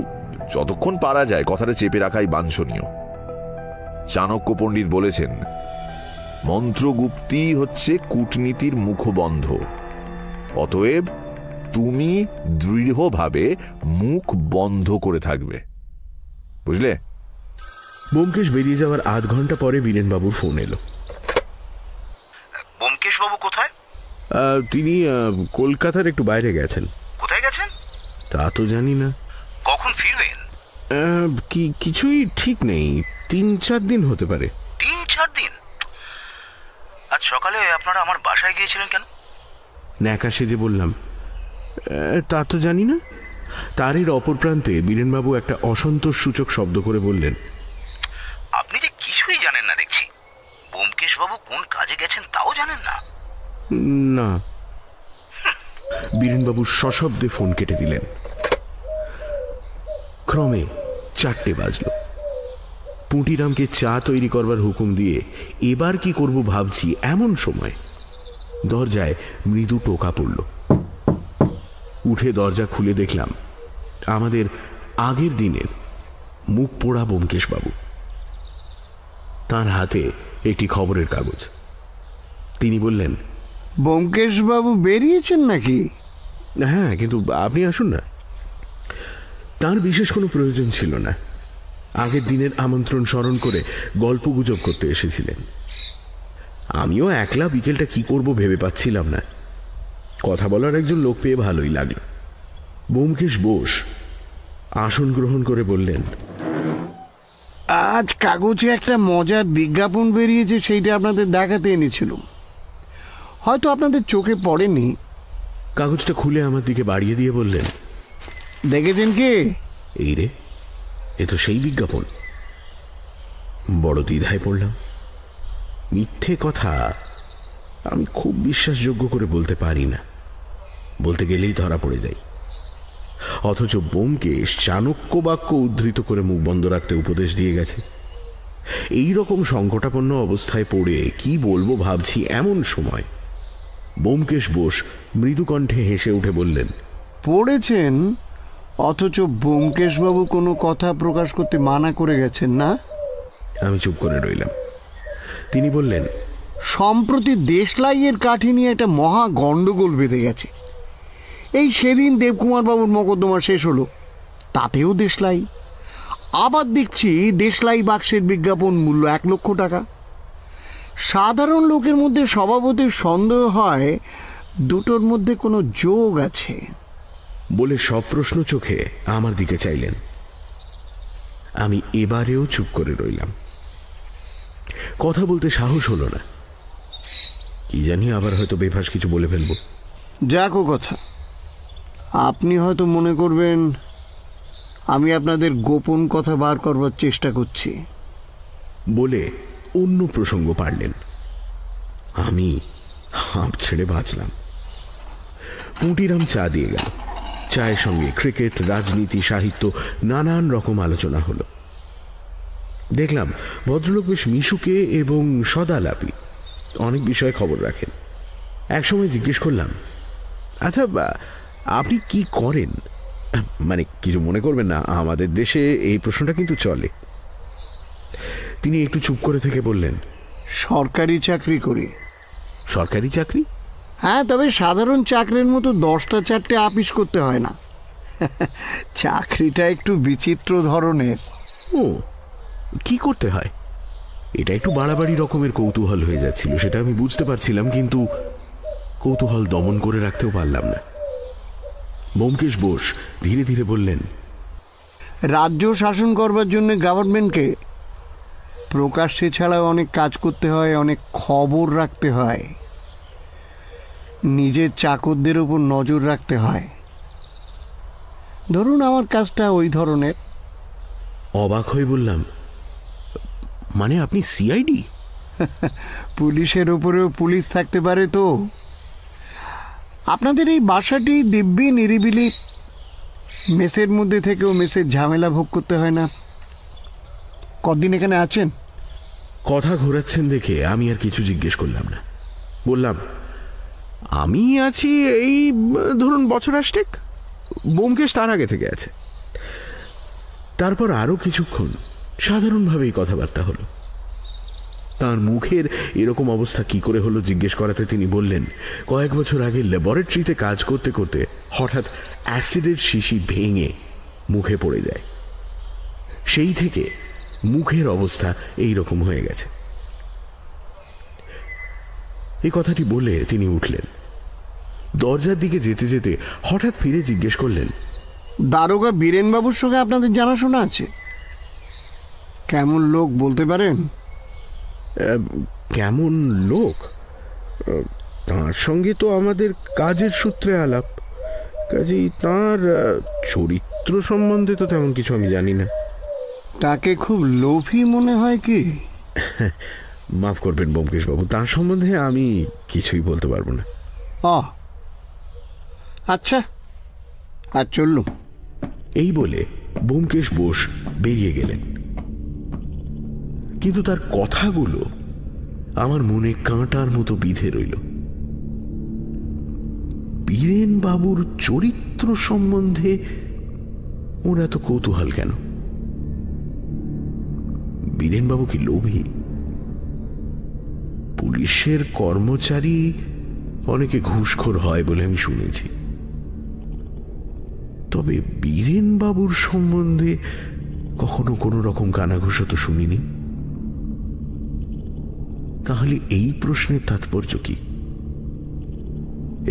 C: যতক্ষণ পারা যায় কথাটা চেপে রাখাই বাঞ্ছনীয়। চাণক্য পণ্ডিত বলেছেন, মন্ত্রগুপ্তি হচ্ছে কূটনীতির মুখবন্ধ। অতএব তুমি দৃঢ়ভাবে মুখ বন্ধ করে থাকবে, বুঝলে?
A: ব্যোমকেশ বেরিয়ে যাওয়ার আধ ঘন্টা পরে বীরেনবাবুর ফোন এলো।
B: ব্যোমকেশ বাবু কোথায়?
A: তিনি কলকাতার একটু বাইরে গেছেন।
B: কোথায় গেছেন
A: তা তো জানি না।
B: কখন ফিরবেন?
A: কিছুই ঠিক নেই, 3-4 দিন হতে পারে।
B: 3-4 দিন? আজ সকালে আপনারা আমার বাসায় গিয়েছিলেন কেন?
A: ন্যাকা সেজে বললাম, তা তো জানি না। তারের অপর প্রান্তে বীরেনবাবু একটা অসন্তোষ সূচক শব্দ করে বললেন,
B: আপনি যে কিছুই জানেন না দেখছি। ব্যোমকেশ বাবু কোন কাজে গেছেন তাও জানেন না?
A: না। বীরেনবাবু সশব্দে ফোন কেটে দিলেন। ক্রমে 4টে বাজল। পুঁটিরামকে চা তৈরি করবার হুকুম দিয়ে এবার কি করব ভাবছি, এমন সময় দরজায় মৃদু টোকা পড়ল। উঠে দরজা খুলে দেখলাম আমাদের আগের দিনের মুখ পোড়া ব্যোমকেশ বাবু। তার হাতে একটি খবরের কাগজ। তিনি বললেন,
G: ব্যোমকেশ বাবু বেরিয়েছেন নাকি?
A: হ্যাঁ, কিন্তু আপনি আসুন না। তার বিশেষ কোনো প্রয়োজন ছিল না। আগের দিনের আমন্ত্রণ স্মরণ করে গল্পগুজব করতে এসেছিলেন। আমিও একলা বিকেলটা কি করব ভেবে পাচ্ছিলাম না। কথা বলার একজন লোক পেয়ে ভালোই লাগলো। ব্যোমকেশ বোস আসন গ্রহণ করে বললেন,
G: আজ কাগজে একটা মজার বিজ্ঞাপন বেরিয়েছে, সেইটা আপনাদের দেখাতে এনেছিলাম। হয়তো আপনাদের চোখে পড়েনি।
A: কাগজটা খুলে আমার দিকে বাড়িয়ে দিয়ে বললেন,
G: দেখেছেন কি?
A: এই রে, এ তো সেই বিজ্ঞাপন। বড় দ্বিধায় পড়লাম। মিথ্যে কথা আমি খুব বিশ্বাসযোগ্য করে বলতে পারি না, বলতে গেলেই ধরা পড়ে যাই। অথচ ব্যোমকেশ চাণক্য বাক্য উদ্ধৃত করে মুখ বন্ধ রাখতে উপদেশ দিয়ে গেছে। এই রকম সংকটাপন্ন অবস্থায় পড়ে কি বলবো ভাবছি, এমন সময় ব্যোমকেশ বোস মৃদুকণ্ঠে হেসে উঠে বললেন,
G: পড়েছেন, অথচ ব্যোমকেশবাবু কোনো কথা প্রকাশ করতে মানা করে গেছেন না?
A: আমি চুপ করে রইলাম। তিনি বললেন,
G: সম্প্রতি দেশলাইয়ের কাঠি নিয়ে একটা মহা গণ্ডগোল বেঁধে গেছে। এই সেদিন দেবকুমার বাবুর মোকদ্দমা শেষ হলো, তাতেও দেশলাই। আবার দেখছি দেশলাই বাক্সের বিজ্ঞাপন মূল্য 1 লক্ষ টাকা। সাধারণ লোকের মধ্যে স্বভাবতই সন্দেহ হয় দুটোর মধ্যে কোনো যোগ আছে
A: বলে সব প্রশ্ন চোখে আমার দিকে চাইলেন। আমি এবারেও চুপ করে রইলাম। কথা বলতে সাহস হলো না। কি জানি আবার হয়তো বেফাস কিছু বলে ফেলবো।
G: যাক ও কথা, আপনি হয়তো মনে করবেন আমি আপনাদের গোপন কথা বার করবার চেষ্টা করছি
A: বলে অন্য প্রসঙ্গ পারলেন। আমি হাঁপ ছেড়ে বাঁচলাম। পুঁটিরাম চা দিয়ে গেল। চায়ের সঙ্গে ক্রিকেট, রাজনীতি, সাহিত্য নানান রকম আলোচনা হলো। দেখলাম ভদ্রলোক বেশ মিশুকে এবং সদালাপি, অনেক বিষয়ে খবর রাখেন। একসময় জিজ্ঞেস করলাম, আচ্ছা আপনি কি করেন? মানে কিছু মনে করবেন না, আমাদের দেশে এই প্রশ্নটা কিন্তু চলে। তিনি একটু চুপ করে থেকে বললেন,
G: সরকারি চাকরি করি।
A: সরকারি চাকরি?
G: হ্যাঁ, তবে সাধারণ চাকরির মতো 10টা 4টে আপিস করতে হয় না। চাকরিটা একটু বিচিত্র ধরনের।
A: ও, কি করতে হয়? এটা একটু বাড়াবাড়ি রকমের কৌতূহল হয়ে যাচ্ছিল, সেটা আমি বুঝতে পারছিলাম, কিন্তু কৌতূহল দমন করে রাখতেও পারলাম না। ব্যোমকেশ বোস ধীরে ধীরে বললেন,
G: রাজ্য শাসন করবার জন্য গভর্নমেন্টকে প্রকাশ্যে ছাড়াও অনেক কাজ করতে হয়, অনেক খবর রাখতে হয়, নিজের চাকরদের উপর নজর রাখতে হয়। ধরুন আমার কাজটা ওই ধরনের।
A: অবাক হয়ে বললাম, মানে আপনি সিআইডি?
G: পুলিশের উপরেও পুলিশ থাকতে পারে তো। আপনাদের এই বাসাটি দিব্যি নিরিবিলি, মেসের মধ্যে থেকেও মেসের ঝামেলা ভোগ করতে হয় না। কদিন এখানে আছেন?
A: কথা ঘোরাচ্ছেন দেখে আমি আর কিছু জিজ্ঞেস করলাম না। বললাম, আমি আছি এই ধরুন বছর 8 ব্যোমকেশ তার আগে থেকে আছে। তারপর আরো কিছুক্ষণ সাধারণভাবেই কথাবার্তা হলো। তার মুখের এরকম অবস্থা কি করে হলো জিজ্ঞেস করাতে তিনি বললেন, কয়েক বছর আগে ল্যাবরেটরিতে কাজ করতে করতে হঠাৎ অ্যাসিডের শিশি ভেঙে মুখে পড়ে যায়। সেই থেকে মুখের অবস্থা এই রকম হয়ে গেছে। এই কথাটি বলে তিনি উঠলেন। দরজার দিকে যেতে যেতে হঠাৎ ফিরে জিজ্ঞেস করলেন,
G: দারোগা বীরেনবাবুর সঙ্গে আপনাদের জানাশোনা আছে? কেমন লোক বলতে পারেন?
A: কেমন লোক? তার সঙ্গে তো আমাদের কাজের সূত্রে আলাপ, কাজেই তার চরিত্র সম্বন্ধে তো তেমন কিছু আমি জানি না।
G: তাকে খুব লোভী মনে হয় কি?
A: মাফ করবেন ব্যোমকেশ বাবু, তার সম্বন্ধে আমি কিছুই বলতে পারবো না।
G: আচ্ছা, আর চললুম।
A: এই বলে ব্যোমকেশ বোস বেরিয়ে গেলেন। কিন্তু তার কথাগুলো আমার মনে কাঁটার মতো বিঁধে রইল। বীরেন বাবুর চরিত্র সম্বন্ধে ওর এত কৌতূহল কেন? বীরেন বাবু কি লোভী? পুলিশের কর্মচারী অনেকে ঘুষখোর হয় বলে আমি শুনেছি, তবে বীরেন বাবুর সম্বন্ধে কখনো কোনো রকম কানাঘুষো তো শুনিনি। তাহলে এই প্রশ্নের তাৎপর্য কি?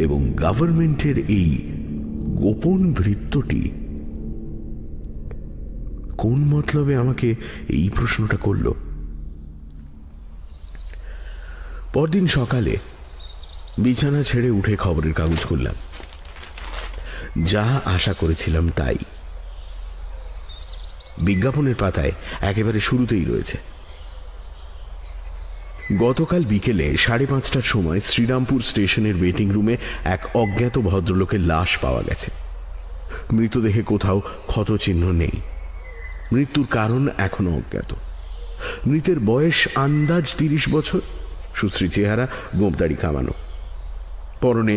A: এবং গভর্নমেন্টের এই গোপন ভৃত্যটি কোন মতলবে আমাকে এই প্রশ্নটা করল? পরদিন সকালে বিছানা ছেড়ে উঠে খবরের কাগজ খুললাম। যা আশা করেছিলাম তাই। বিজ্ঞাপনের পাতায় একেবারে শুরুতেই রয়েছে, গতকাল বিকেলে 5:30টার সময় শ্রীরামপুর স্টেশনের ওয়েটিং রুমে এক অজ্ঞাত ভদ্রলোকের লাশ পাওয়া গেছে। মৃতদেহে কোথাও ক্ষতচিহ্ন নেই। মৃত্যুর কারণ এখনো অজ্ঞাত। মৃতের বয়স আন্দাজ 30 বছর, সুশ্রী চেহারা, গোঁপদাড়ি কামানো, পরনে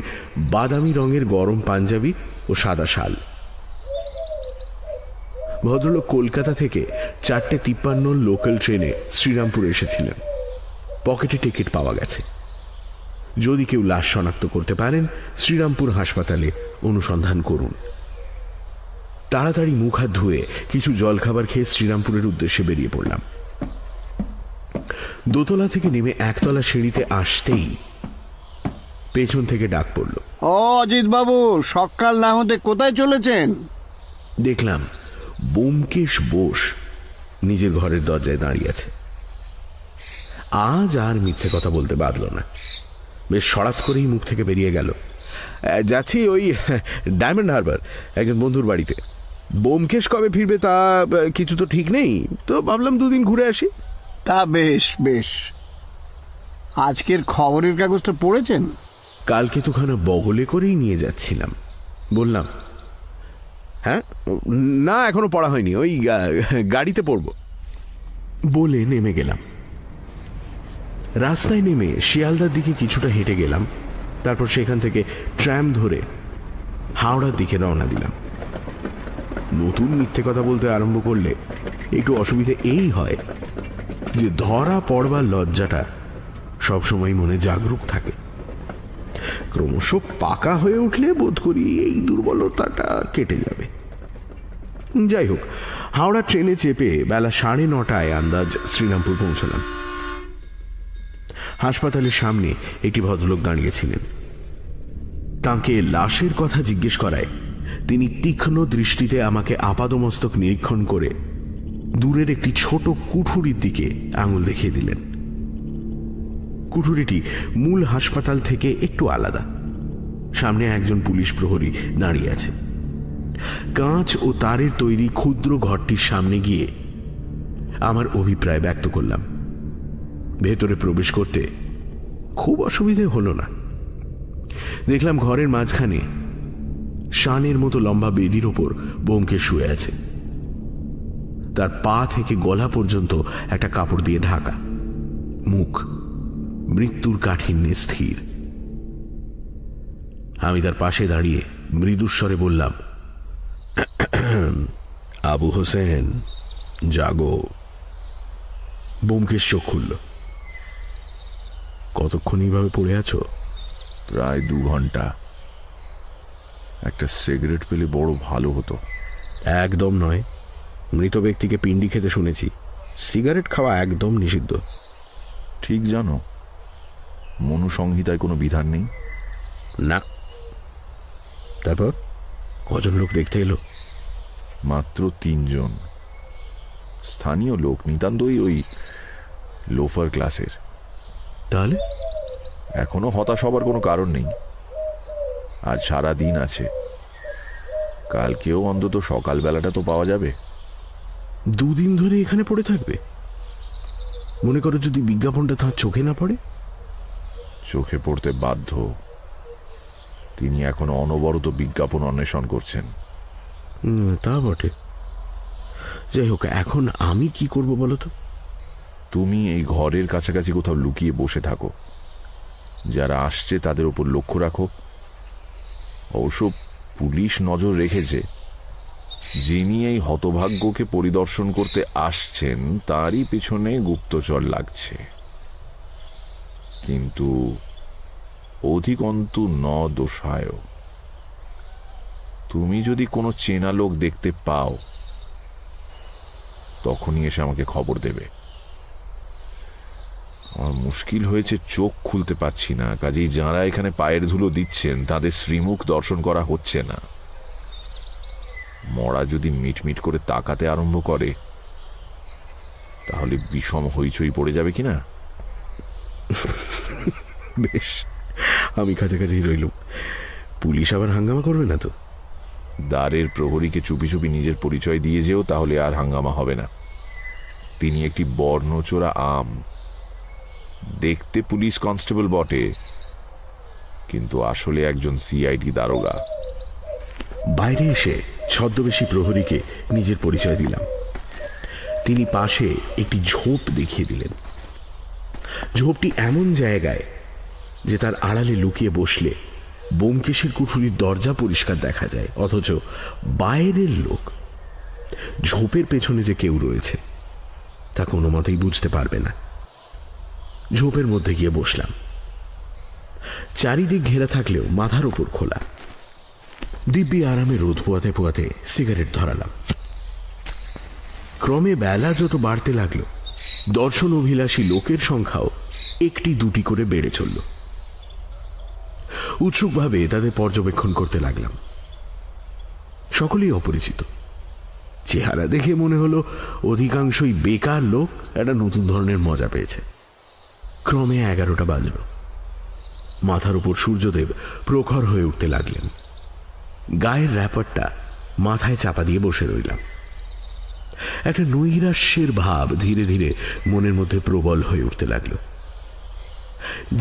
A: বাদামি রঙের গরম পাঞ্জাবি ও সাদা শাল। ভদ্রলোক কলকাতা থেকে 4:53 লোকাল ট্রেনে শ্রীরামপুর এসেছিলেন। পকেটে টিকিট পাওয়া গেছে। যদি কেউ লাশ শনাক্ত করতে পারেন, শ্রীরামপুর হাসপাতালে অনুসন্ধান করুন। তাড়াতাড়ি মুখ হাত ধুয়ে কিছু জলখাবার খেয়ে শ্রীরামপুরের উদ্দেশ্যে বেরিয়ে পড়লাম। দোতলা থেকে নেমে একতলা সিঁড়িতে আসতেই পেছন থেকে ডাক পড়ল,
G: ও অজিত বাবু, সকাল না হতে কোথায় চলেছেন?
A: দেখলাম ব্যোমকেশ বোস নিজের ঘরের দরজায় দাঁড়িয়ে আছে। আজ আর মিথ্যে কথা বলতে বাধল না। বেশ সরাত করেই মুখ থেকে বেরিয়ে গেল, যাচ্ছি ওই ডায়মন্ড হারবার একজন বন্ধুর বাড়িতে। বোমকেশ কবে ফিরবে তা কিছু তো ঠিক নেই, তো ভাবলাম দুদিন ঘুরে আসি।
G: তা বেশ বেশ। আজকের খবরের কাগজটা পড়েছেন?
A: কালকে তোখানে বগলে করেই নিয়ে যাচ্ছিলাম। বললাম, হ্যাঁ না এখনো পড়া হয়নি, ওই গাড়িতে পড়ব বলে নেমে গেলাম। রাস্তায় নেমে শিয়ালদার দিকে কিছুটা হেঁটে গেলাম, তারপর সেখান থেকে ট্রাম ধরে হাওড়ার দিকে রওনা দিলাম। নতুন মিথ্যে কথা বলতে আরম্ভ করলে একটু অসুবিধে এই হয় যে ধরা পড়বার লজ্জাটা সবসময় মনে জাগরুক থাকে। ক্রমশ পাকা হয়ে উঠলে বোধ করি এই দুর্বলতাটা কেটে যাবে। যাই হোক, হাওড়া ট্রেনে চেপে বেলা 9:30 আন্দাজ শ্রীরামপুর পৌঁছলাম। হাসপাতালের সামনে একটি ভদ্রলোক দাঁড়িয়েছিলেন। তাঁকে লাশের কথা জিজ্ঞেস করায় তিনি তীক্ষ্ণ দৃষ্টিতে আমাকে আপাদমস্তক নিরীক্ষণ করে দূরের একটি ছোট কুঠুরির দিকে আঙুল দেখিয়ে দিলেন। কুঠুরিটি মূল হাসপাতাল থেকে একটু আলাদা। সামনে একজন পুলিশ প্রহরী দাঁড়িয়ে আছে। কাঁচ ও তারের তৈরি ক্ষুদ্র ঘরটির সামনে গিয়ে আমার অভিপ্রায় ব্যক্ত করলাম। ভেতরে প্রবেশ করতে খুব অসুবিধে হলো না। দেখলাম ঘরের মাঝখানে শানের মতো লম্বা বেদির ওপর বোমকেশ শুয়ে আছে। তার পা থেকে গলা পর্যন্ত একটা কাপড় দিয়ে ঢাকা, মুখ মৃত্যুর কাঠিন্যে স্থির। আমি তার পাশে দাঁড়িয়ে মৃদুস্বরে বললাম, আবু হোসেন জাগো। বোমকেশ চোখ খুলল। কতক্ষণ এইভাবে পড়ে আছো?
C: প্রায় 2 ঘন্টা। একটা সিগারেট পেলে বড় ভালো হতো।
A: একদম নয়, মৃত ব্যক্তিকে পিণ্ডি খেতে শুনেছি, সিগারেট খাওয়া একদম নিষিদ্ধ।
C: ঠিক জানো মনুসংহিতায় কোনো বিধান নেই?
A: না। তারপর কজন লোক দেখতে এলো?
C: মাত্র 3 জন। স্থানীয় লোক, নিতান্তই ওই লোফার ক্লাসের।
A: তাহলে
C: এখনো হতাশ হবার কোনো কারণ নেই। আজ সারা দিন আছে, কালকেও অন্তত সকালবেলাটা তো পাওয়া যাবে।
A: 2 দিন ধরে এখানে পড়ে থাকবে? মনে করো যদি বিজ্ঞাপনটা তাঁর চোখে না পড়ে?
C: চোখে পড়তে বাধ্য। তিনি এখনো অনবরত বিজ্ঞাপন অন্বেষণ করছেন।
A: তা বটে। যাই হোক, এখন আমি কি করব বলো তো?
C: তুমি এই ঘরের কাছাকাছি কোথাও লুকিয়ে বসে থাকো। যারা আসছে তাদের উপর লক্ষ্য রাখো। অবশ্য পুলিশ নজর রেখেছে, যিনি এই হতভাগ্যকে পরিদর্শন করতে আসছেন তারই পেছনে গুপ্তচর লাগছে। কিন্তু অধিকন্তু ন দোষায়। তুমি যদি কোনো চেনা লোক দেখতে পাও তখনই এসে আমাকে খবর দেবে। আমার মুশকিল হয়েছে, চোখ খুলতে পারছি না, কাজেই যাঁরা এখানে পায়ের ধুলো দিচ্ছেন তাদের শ্রীমুখ দর্শন করা হচ্ছে না। মরা যদি মিটমিট করে তাকাতে আরম্ভ করে তাহলে বিষম হইচই পড়ে যাবে কিনা।
A: বেশ, আমি কাছাকাছি রইলুম। পুলিশ আবার হাঙ্গামা করবে না তো?
C: দ্বারের প্রহরীকে চুপি চুপি নিজের পরিচয় দিয়ে যেও, তাহলে আর হাঙ্গামা হবে না। তিনি একটি বর্ণচোরা আম। দেখতে পুলিশ কনস্টেবল বটে, কিন্তু আসলে একজন সিআইডি দারোগা।
A: বাইরে এসে ছদ্মবেশী প্রহরীকে নিজের পরিচয় দিলাম। তিনি পাশে একটি ঝোপ দেখিয়ে দিলেন। ঝোপটি এমন জায়গায় যে তার আড়ালে লুকিয়ে বসলে বোমকেশের কুঠুরির দরজা পরিষ্কার দেখা যায়, অথচ বাইরের লোক ঝোপের পেছনে যে কেউ রয়েছে তা কোনো মতেই বুঝতে পারবে না। ঝোপের মধ্যে গিয়ে বসলাম। চারিদিক ঘেরা থাকলেও মাথার উপর খোলা। দিব্যি আরামে রোদ পোয়াতে পোয়াতে সিগারেট ধরালাম। ক্রমে বেলা যত বাড়তে লাগলো, দর্শন অভিলাষী লোকের সংখ্যাও 1-2 করে বেড়ে চলল। উৎসুকভাবে তাদের পর্যবেক্ষণ করতে লাগলাম। সকলেই অপরিচিত। চেহারা দেখে মনে হলো অধিকাংশই বেকার লোক একটা নতুন ধরনের মজা পেয়েছে। ক্রমে 11টা বাজল। মাথার উপর সূর্যদেব প্রখর হয়ে উঠতে লাগলেন। গায়ের র্যাপারটা মাথায় চাপা দিয়ে বসে রইলাম। একটা নৈরাশ্যের ভাব ধীরে ধীরে মনের মধ্যে প্রবল হয়ে উঠতে লাগলো।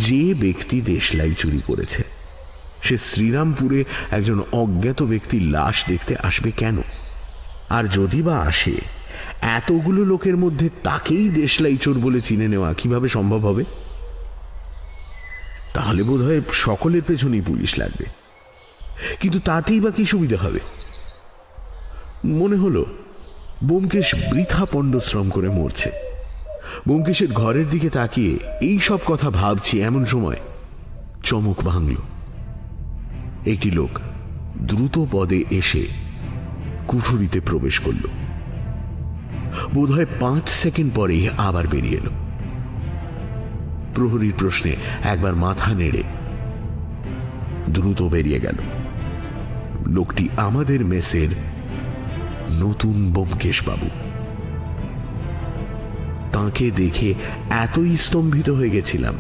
A: যে ব্যক্তি দেশলাই চুরি করেছে সে শ্রীরামপুরে একজন অজ্ঞাত ব্যক্তির লাশ দেখতে আসবে কেন? আর যদি বা আসে, এতগুলো লোকের মধ্যে তাকেই দেশলাই চোর বলে চিনে নেওয়া কিভাবে সম্ভব হবে? তাহলে বোধহয় সকলের পেছনেই পুলিশ লাগবে। কিন্তু তাতেই বা কি সুবিধা হবে? মনে হলো ব্যোমকেশ বৃথা পণ্ডশ্রম করে মরছে। ব্যোমকেশের ঘরের দিকে তাকিয়ে এই সব কথা ভাবছি এমন সময় চমক ভাঙল। একটি লোক দ্রুত পদে এসে কুঠুরিতে প্রবেশ করল। বোধহয় 5 সেকেন্ড পরেই আবার বেরিয়ে এলো। প্রহরীর প্রশ্নে একবার মাথা নেড়ে দ্রুত বেরিয়ে গেল। লোকটি আমাদের মেসের নতুন ব্যোমকেশ বাবু। তাঁকে দেখে এতই স্তম্ভিত হয়ে গেছিলাম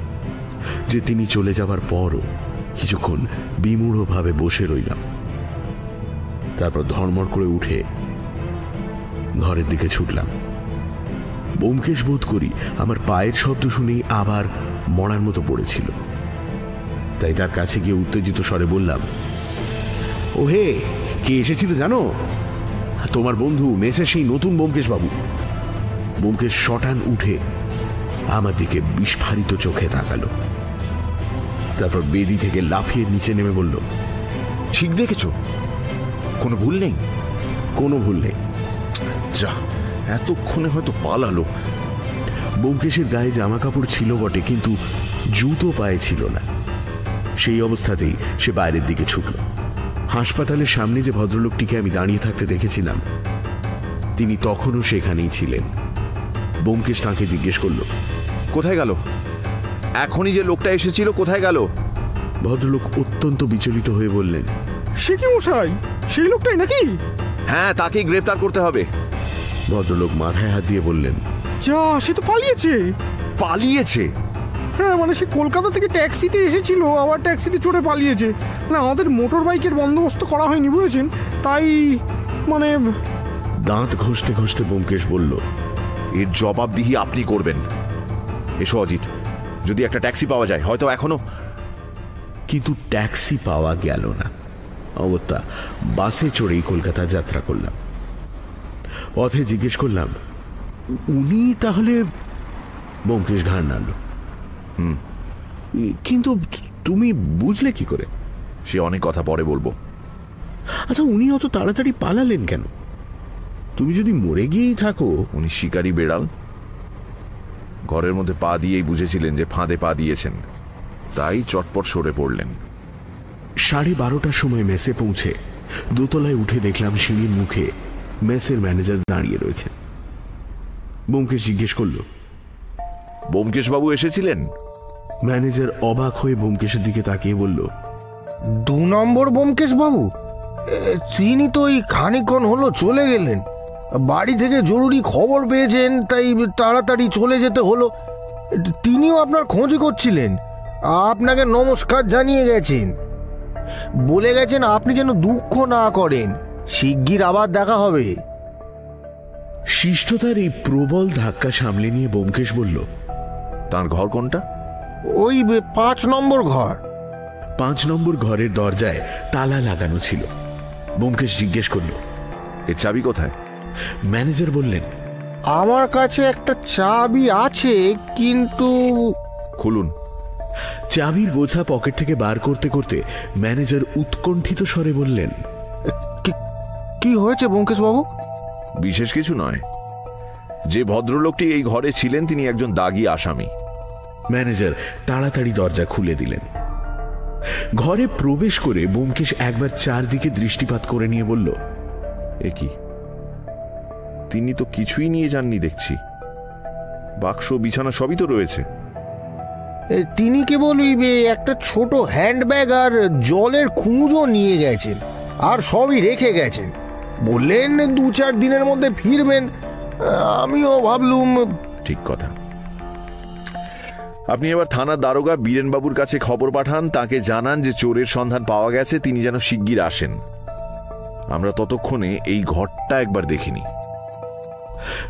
A: যে তিনি চলে যাবার পরও কিছুক্ষণ বিমূঢ়ভাবে বসে রইলাম। তারপর ধড়মড় করে উঠে ঘরের দিকে ছুটলাম। ব্যোমকেশ বোধ করি আমার পায়ের শব্দ শুনেই আবার মরার মতো পড়েছিল। তাই তার কাছে গিয়ে উত্তেজিত স্বরে বললাম, ও হে, কে এসেছিল জানো? তোমার বন্ধু মেসের সেই নতুন ব্যোমকেশ বাবু। ব্যোমকেশ শটান উঠে আমার দিকে বিস্ফারিত চোখে তাকালো। তারপর বেদি থেকে লাফিয়ে নিচে নেমে বলল,
C: ঠিক দেখেছ? কোনো ভুল নেই?
A: কোনো ভুল নেই।
C: যা, এতক্ষণে হয়তো পালালো।
A: ব্যোমকেশের গায়ে জামা কাপড় ছিল বটে, কিন্তু জুতো পায়ে ছিল না। সেই অবস্থাতেই সে বাইরের দিকে ছুটল। হাসপাতালের সামনে যে ভদ্রলোকটিকে আমি দাঁড়িয়ে থাকতে দেখেছিলাম তিনি তখনও সেখানেই ছিলেন। ব্যোমকেশ তাঁকে জিজ্ঞেস করল,
C: কোথায় গেল? এখনই যে লোকটা এসেছিল কোথায় গেল?
A: ভদ্রলোক অত্যন্ত বিচলিত হয়ে বললেন,
I: সে কি মশাই, সেই লোকটাই নাকি?
C: হ্যাঁ, তাকেই গ্রেফতার করতে হবে।
A: ভদ্রলোক মাথায় হাত দিয়ে বললেন,
I: যা, সে তো পালিয়েছে।
C: পালিয়েছে?
I: হ্যাঁ, মানে সে কলকাতা থেকে ট্যাক্সিতে এসেছিল, আবার ট্যাক্সিতে চড়ে পালিয়েছে। না, আমাদের মোটর বাইকের বন্দোবস্ত করা হয়নি, বুঝেছেন, তাই মানে।
A: দাঁত ঘষতে ঘষতে ব্যোমকেশ বলল,
C: এর জবাবদিহি আপনি করবেন। এসো অজিত, যদি একটা ট্যাক্সি পাওয়া যায়, হয়তো এখনো।
A: কিন্তু ট্যাক্সি পাওয়া গেল না। অগত্যা বাসে চড়েই কলকাতা যাত্রা করলাম। পথে জিজ্ঞেস করলাম, উনি তাহলে? ব্যোমকেশ ঘাড় নাড়ল। কিন্তু তুমি বুঝলে কি করে?
C: সে অনেক কথা পরে বলবো।
A: আচ্ছা, উনি অত তাড়াতাড়ি পালালেন কেন? তুমি যদি মরে গিয়েই থাকো।
C: উনি শিকারী বেড়াল। ঘরের মধ্যে পা দিয়েই বুঝেছিলেন যে ফাঁদে পা দিয়েছেন, তাই চটপট সরে পড়লেন।
A: 12:30টার সময় মেসে পৌঁছে দোতলায় উঠে দেখলাম সিঁড়ির মুখে মেসের ম্যানেজার দাঁড়িয়ে রয়েছে। ব্যোমকেশ জিজ্ঞেস করল,
C: ব্যোমকেশ বাবু এসেছিলেন?
A: ম্যানেজার অবাক হয়ে ব্যোমকেশের দিকে তাকিয়ে বলল,
J: 2 নম্বর ব্যোমকেশ বাবু? তিনি তো এই খানিকক্ষণ হলো চলে গেলেন। বাড়ি থেকে জরুরি খবর পেয়েছেন, তাই তাড়াতাড়ি চলে যেতে হলো। তিনিও আপনার খোঁজই করছিলেন, আপনাকে নমস্কার জানিয়ে গেছেন। বলে গেছেন আপনি যেন দুঃখ না করেন, শিগগির আবার দেখা হবে।
A: শিষ্টতার এই প্রবল ধাক্কা সামলে নিয়ে ব্যোমকেশ বলল,
C: তার ঘর কোনটা?
J: ওই 5 নম্বর ঘর।
A: 5 নম্বর ঘরের দরজায় তালা লাগানো ছিল। ব্যোমকেশ জিজ্ঞেস করল,
C: এর চাবি কোথায়?
A: ম্যানেজার বললেন,
J: আমার কাছে একটা চাবি আছে, কিন্তু।
C: খুলুন।
A: চাবির বোঝা পকেট থেকে বার করতে করতে ম্যানেজার উৎকণ্ঠিত স্বরে বললেন,
J: কি হয়েছে ব্যোমকেশ বাবু?
C: বিশেষ কিছু নয়। যে ভদ্রলোকটি এই ঘরে ছিলেন তিনি একজন দাগী আসামি।
A: ম্যানেজার তাড়াতাড়ি দরজা খুলে দিলেন। ঘরে প্রবেশ করে ব্যোমকেশ একবার চারদিকে দৃষ্টিপাত করে নিয়ে বলল,
C: এ কি, তিনি তো কিছুই নিয়ে যাননি দেখছি। বাক্স, বিছানা সবই তো রয়েছে।
J: তিনি কেবল একটা ছোট হ্যান্ডব্যাগ আর জলের খুঁজো নিয়ে গেছেন, আর সবই রেখে গেছেন। বললেন 2-4 দিনের মধ্যে ফিরবেন। আমিও ভাবলুম।
C: ঠিক কথা। আপনি এবার থানার দারোগা বীরেনবাবুর কাছে খবর পাঠান, তাকে জানান যে চোরের সন্ধান পাওয়া গেছে, তিনি যেন শিগগির আসেন। আমরা ততক্ষণে এই ঘরটা একবার দেখিনি।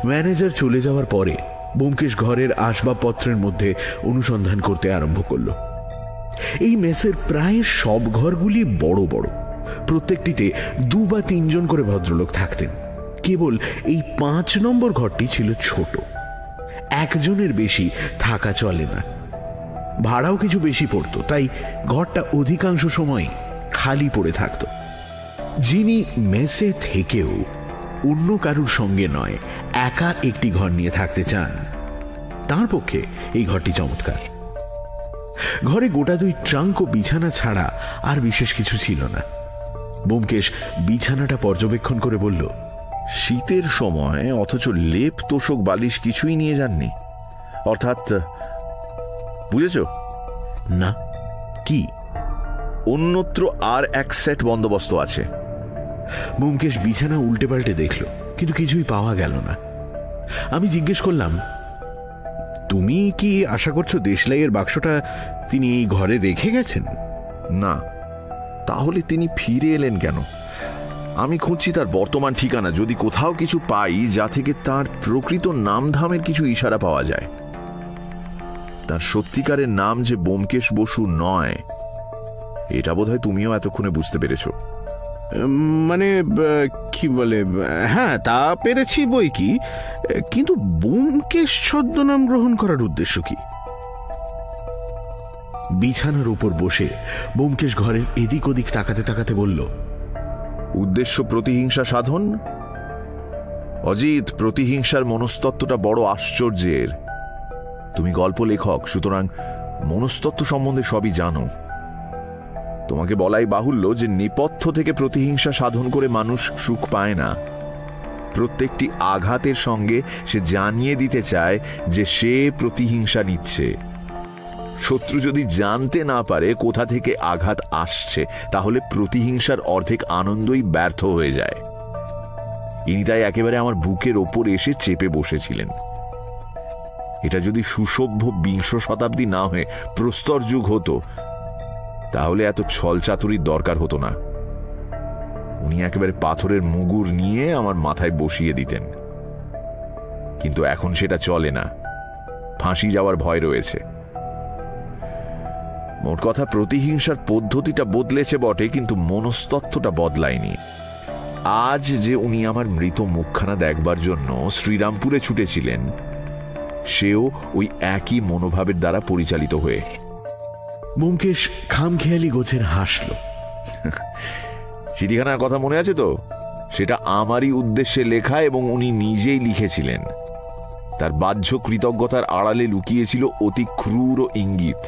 A: ম্যানেজার চলে যাওয়ার পরে ব্যোমকেশ ঘরের আসবাবপত্রের মধ্যে অনুসন্ধান করতে আরম্ভ করল। এই মেসের প্রায় সব ঘরগুলি বড় বড়, প্রত্যেকটিতে 2 বা 3 জন করে ভদ্রলোক থাকতেন। কেবল এই 5 নম্বর ঘরটি ছিল ছোট, 1 জনের বেশি থাকা চলে না, ভাড়াও কিছু বেশি পড়ত, তাই ঘরটা অধিকাংশ সময় খালি পড়ে থাকত। যিনি মেসে থেকেও অন্য কারুর সঙ্গে নয়, একা একটি ঘর নিয়ে থাকতে চান, তার পক্ষে এই ঘরটি চমৎকার। ঘরে গোটা 2 ট্রাঙ্ক ও বিছানা ছাড়া আর বিশেষ কিছু ছিল না। ব্যোমকেশ বিছানাটা পর্যবেক্ষণ করে বলল,
C: শীতের সময় অথচ লেপ তোষক বালিশ কিছুই নিয়ে যাননি, অর্থাৎ বুঝেছ
A: না? কি?
C: অন্যত্র আর এক সেট বন্দোবস্ত আছে।
A: ব্যোমকেশ বিছানা উল্টে পাল্টে দেখল, কিন্তু কিছুই পাওয়া গেল না। আমি জিজ্ঞেস করলাম, তুমি কি আশা করছো দেশলাইয়ের বাক্সটা তিনি এই ঘরে রেখে গেছেন?
C: না, তাহলে তিনি ফিরে এলেন কেন? আমি খুঁজছি তার বর্তমান ঠিকানা, যদি কোথাও কিছু পাই যা থেকে তার প্রকৃত নামধামের কিছু ইশারা পাওয়া যায়। তার সত্যিকারের নাম যে ব্যোমকেশ বসু নয়, এটা বোধহয় তুমিও এতক্ষণে বুঝতে পেরেছো।
A: মানে কি বলে, হ্যাঁ তা পেরেছি বই কি, কিন্তু ব্যোমকেশ ছদ্মনাম গ্রহণ করার উদ্দেশ্য কি? বিছানার উপর বসে ব্যোমকেশ ঘরের এদিক ওদিক তাকাতে তাকাতে বলল,
C: উদ্দেশ্য প্রতিহিংসা সাধন। অজিত, প্রতিহিংসার মনস্তত্ত্বটা বড় আশ্চর্যের। তুমি গল্প লেখক, সুতরাং মনস্তত্ত্ব সম্বন্ধে সবই জানো। তোমাকে বলাই বাহুল্য যে নেপথ্য থেকে প্রতিহিংসা সাধন করে মানুষ সুখ পায় না। প্রত্যেকটি আঘাতের সঙ্গে সে জানিয়ে দিতে চায় যে সে প্রতিহিংসা নিচ্ছে। শত্রু যদি জানতে না পারে কোথা থেকে আঘাত আসছে, তাহলে প্রতিহিংসার অর্ধেক আনন্দই ব্যর্থ হয়ে যায়। ইনি তাই একেবারে আমার বুকের ওপর এসে চেপে বসেছিলেন। এটা যদি সুসভ্য 20 শতাব্দী না হয়ে প্রস্তর যুগ হতো, তাহলে এত ছলচাতুরির দরকার হতো না। উনি একেবারে পাথরের মুগুর নিয়ে আমার মাথায় বসিয়ে দিতেন। কিন্তু এখন সেটা চলে না, ফাঁসি যাওয়ার ভয় রয়েছে। মোট কথা, প্রতিহিংসার পদ্ধতিটা বদলেছে বটে, কিন্তু মনস্তত্ত্বটা বদলায়নি। আজ যে উনি আমার মৃত মুখখানা দেখবার জন্য শ্রীরামপুরে ছুটেছিলেন, সেও ওই একই মনোভাবের দ্বারা পরিচালিত হয়ে।
A: ব্যোমকেশ খামখেয়ালি গোছের হাসল।
C: চিঠিখানার কথা মনে আছে তো? সেটা আমারই উদ্দেশ্যে লেখা এবং উনি নিজেই লিখেছিলেন। তার বাহ্য কৃতজ্ঞতার আড়ালে লুকিয়েছিল অতি ক্রূর ইঙ্গিত।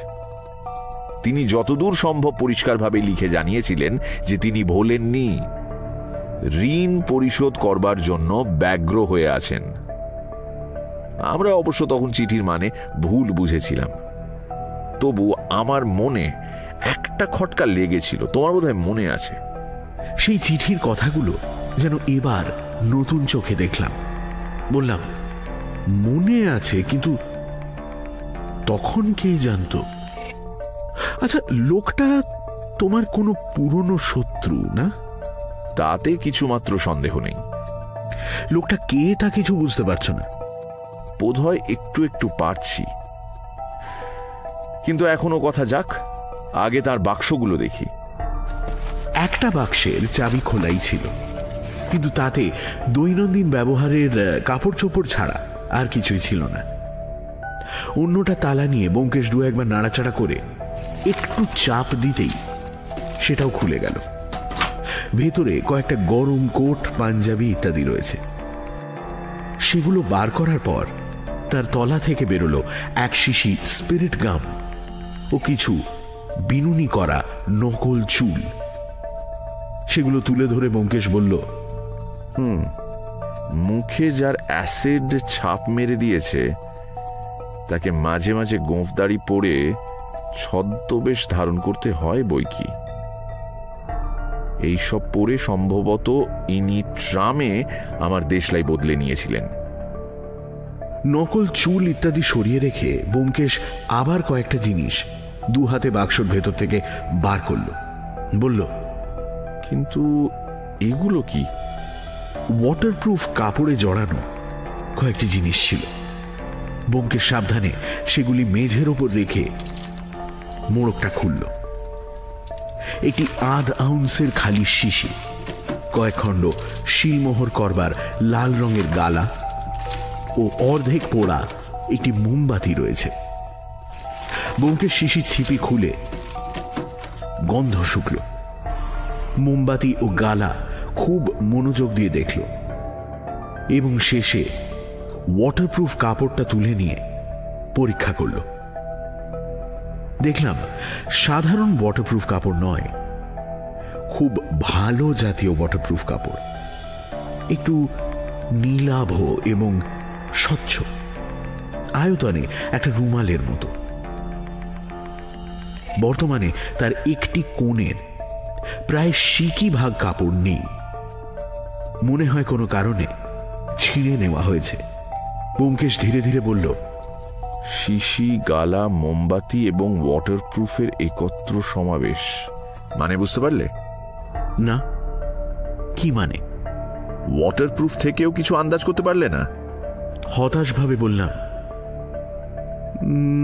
C: তিনি যতদূর সম্ভব পরিষ্কারভাবে লিখে জানিয়েছিলেন যে তিনি ভোলেননি, ঋণ পরিশোধ করবার জন্য ব্যগ্র হয়ে আছেন। আমরা অবশ্য তখন চিঠির মানে ভুল বুঝেছিলাম। তবু আমার মনে একটা খটকা লেগেছিল, তোমার বোধহয় মনে আছে।
A: সেই চিঠির কথাগুলো যেন এবার নতুন চোখে দেখলাম। বললাম, মনে আছে, কিন্তু তখন কে জানতো? আচ্ছা, লোকটা তোমার কোনো পুরনো শত্রু না?
C: তাতে কিছুমাত্র সন্দেহ নেই।
A: লোকটা কে তা কিছু বুঝতে পারছো না?
C: বোধহয় একটু একটু পারছি, কিন্তু এখনো কথা যাক, আগে তার বাক্সগুলো দেখি।
A: একটা বাক্সের চাবি খোলাই ছিল, কিন্তু তাতে দৈনন্দিন ব্যবহারের কাপড় চোপড় ছাড়া আর কিছুই ছিল না। অন্যটা তালা নিয়ে ব্যোমকেশ 2-1 নাড়াচাড়া করে একটু চাপ দিতেই সেটাও খুলে গেল। ভেতরে কয়েকটা গরম কোট, পাঞ্জাবি ইত্যাদি রয়েছে। সেগুলো বার করার পর তার তলা থেকে বেরোলো 1 শিশি স্পিরিট গাম ও কিছু বিনুনি করা নকল চুল। সেগুলো তুলে ধরে ব্যোমকেশ বলল,
C: মুখে যার অ্যাসিড ছাপ মেরে দিয়েছে, তাকে মাঝে মাঝে গোঁফদাড়ি পরে ছদ্মবেশ ধারণ করতে হয় বই কি। এইসব পরে সম্ভবত ইনি ট্রামে আমার দেশলাই বদলে নিয়েছিলেন।
A: নকল চুল ইত্যাদি সরিয়ে রেখে ব্যোমকেশ আবার কয়েকটা জিনিস দু হাতে বাক্সর ভেতর থেকে বার করল। বলল,
C: কিন্তু এগুলো কি?
A: ওয়াটারপ্রুফ কাপড়ে জড়ানো কয়েকটি জিনিস ছিল। ব্যোমকেশ সাবধানে সেগুলি মেঝের ওপর রেখে মোড়কটা খুলল। একটি আধ আউন্সের খালি শিশি, কয়েক খণ্ড শিলমোহর করবার লাল রঙের গালা ও অর্ধেক পোড়া একটি মোমবাতি রয়েছে। ব্যোমকেশ শিশির ছিপি খুলে গন্ধ শুকল। মোমবাতি ও গালা খুব মনোযোগ দিয়ে দেখল এবং শেষে ওয়াটারপ্রুফ কাপড়টা তুলে নিয়ে পরীক্ষা করল। দেখলাম সাধারণ ওয়াটারপ্রুফ কাপড় নয়, খুব ভালো জাতীয় ওয়াটারপ্রুফ কাপড়, একটু নীলাভ এবং স্বচ্ছ, আয়তনে একটা রুমালের মতো। বর্তমানে তার একটি কোণের প্রায় সিকি ভাগ কাপড় নেই, মনে হয় কোনো কারণে ছিঁড়ে নেওয়া হয়েছে। ব্যোমকেশ ধীরে ধীরে বলল,
C: শিশি, গালা, মোমবাতি এবং ওয়াটারপ্রুফের একত্র সমাবেশ, মানে বুঝতে পারলে?
A: না, কি মানে?
C: ওয়াটারপ্রুফ থেকেও কিছু আন্দাজ করতে পারলে না?
A: হতাশভাবে বললাম,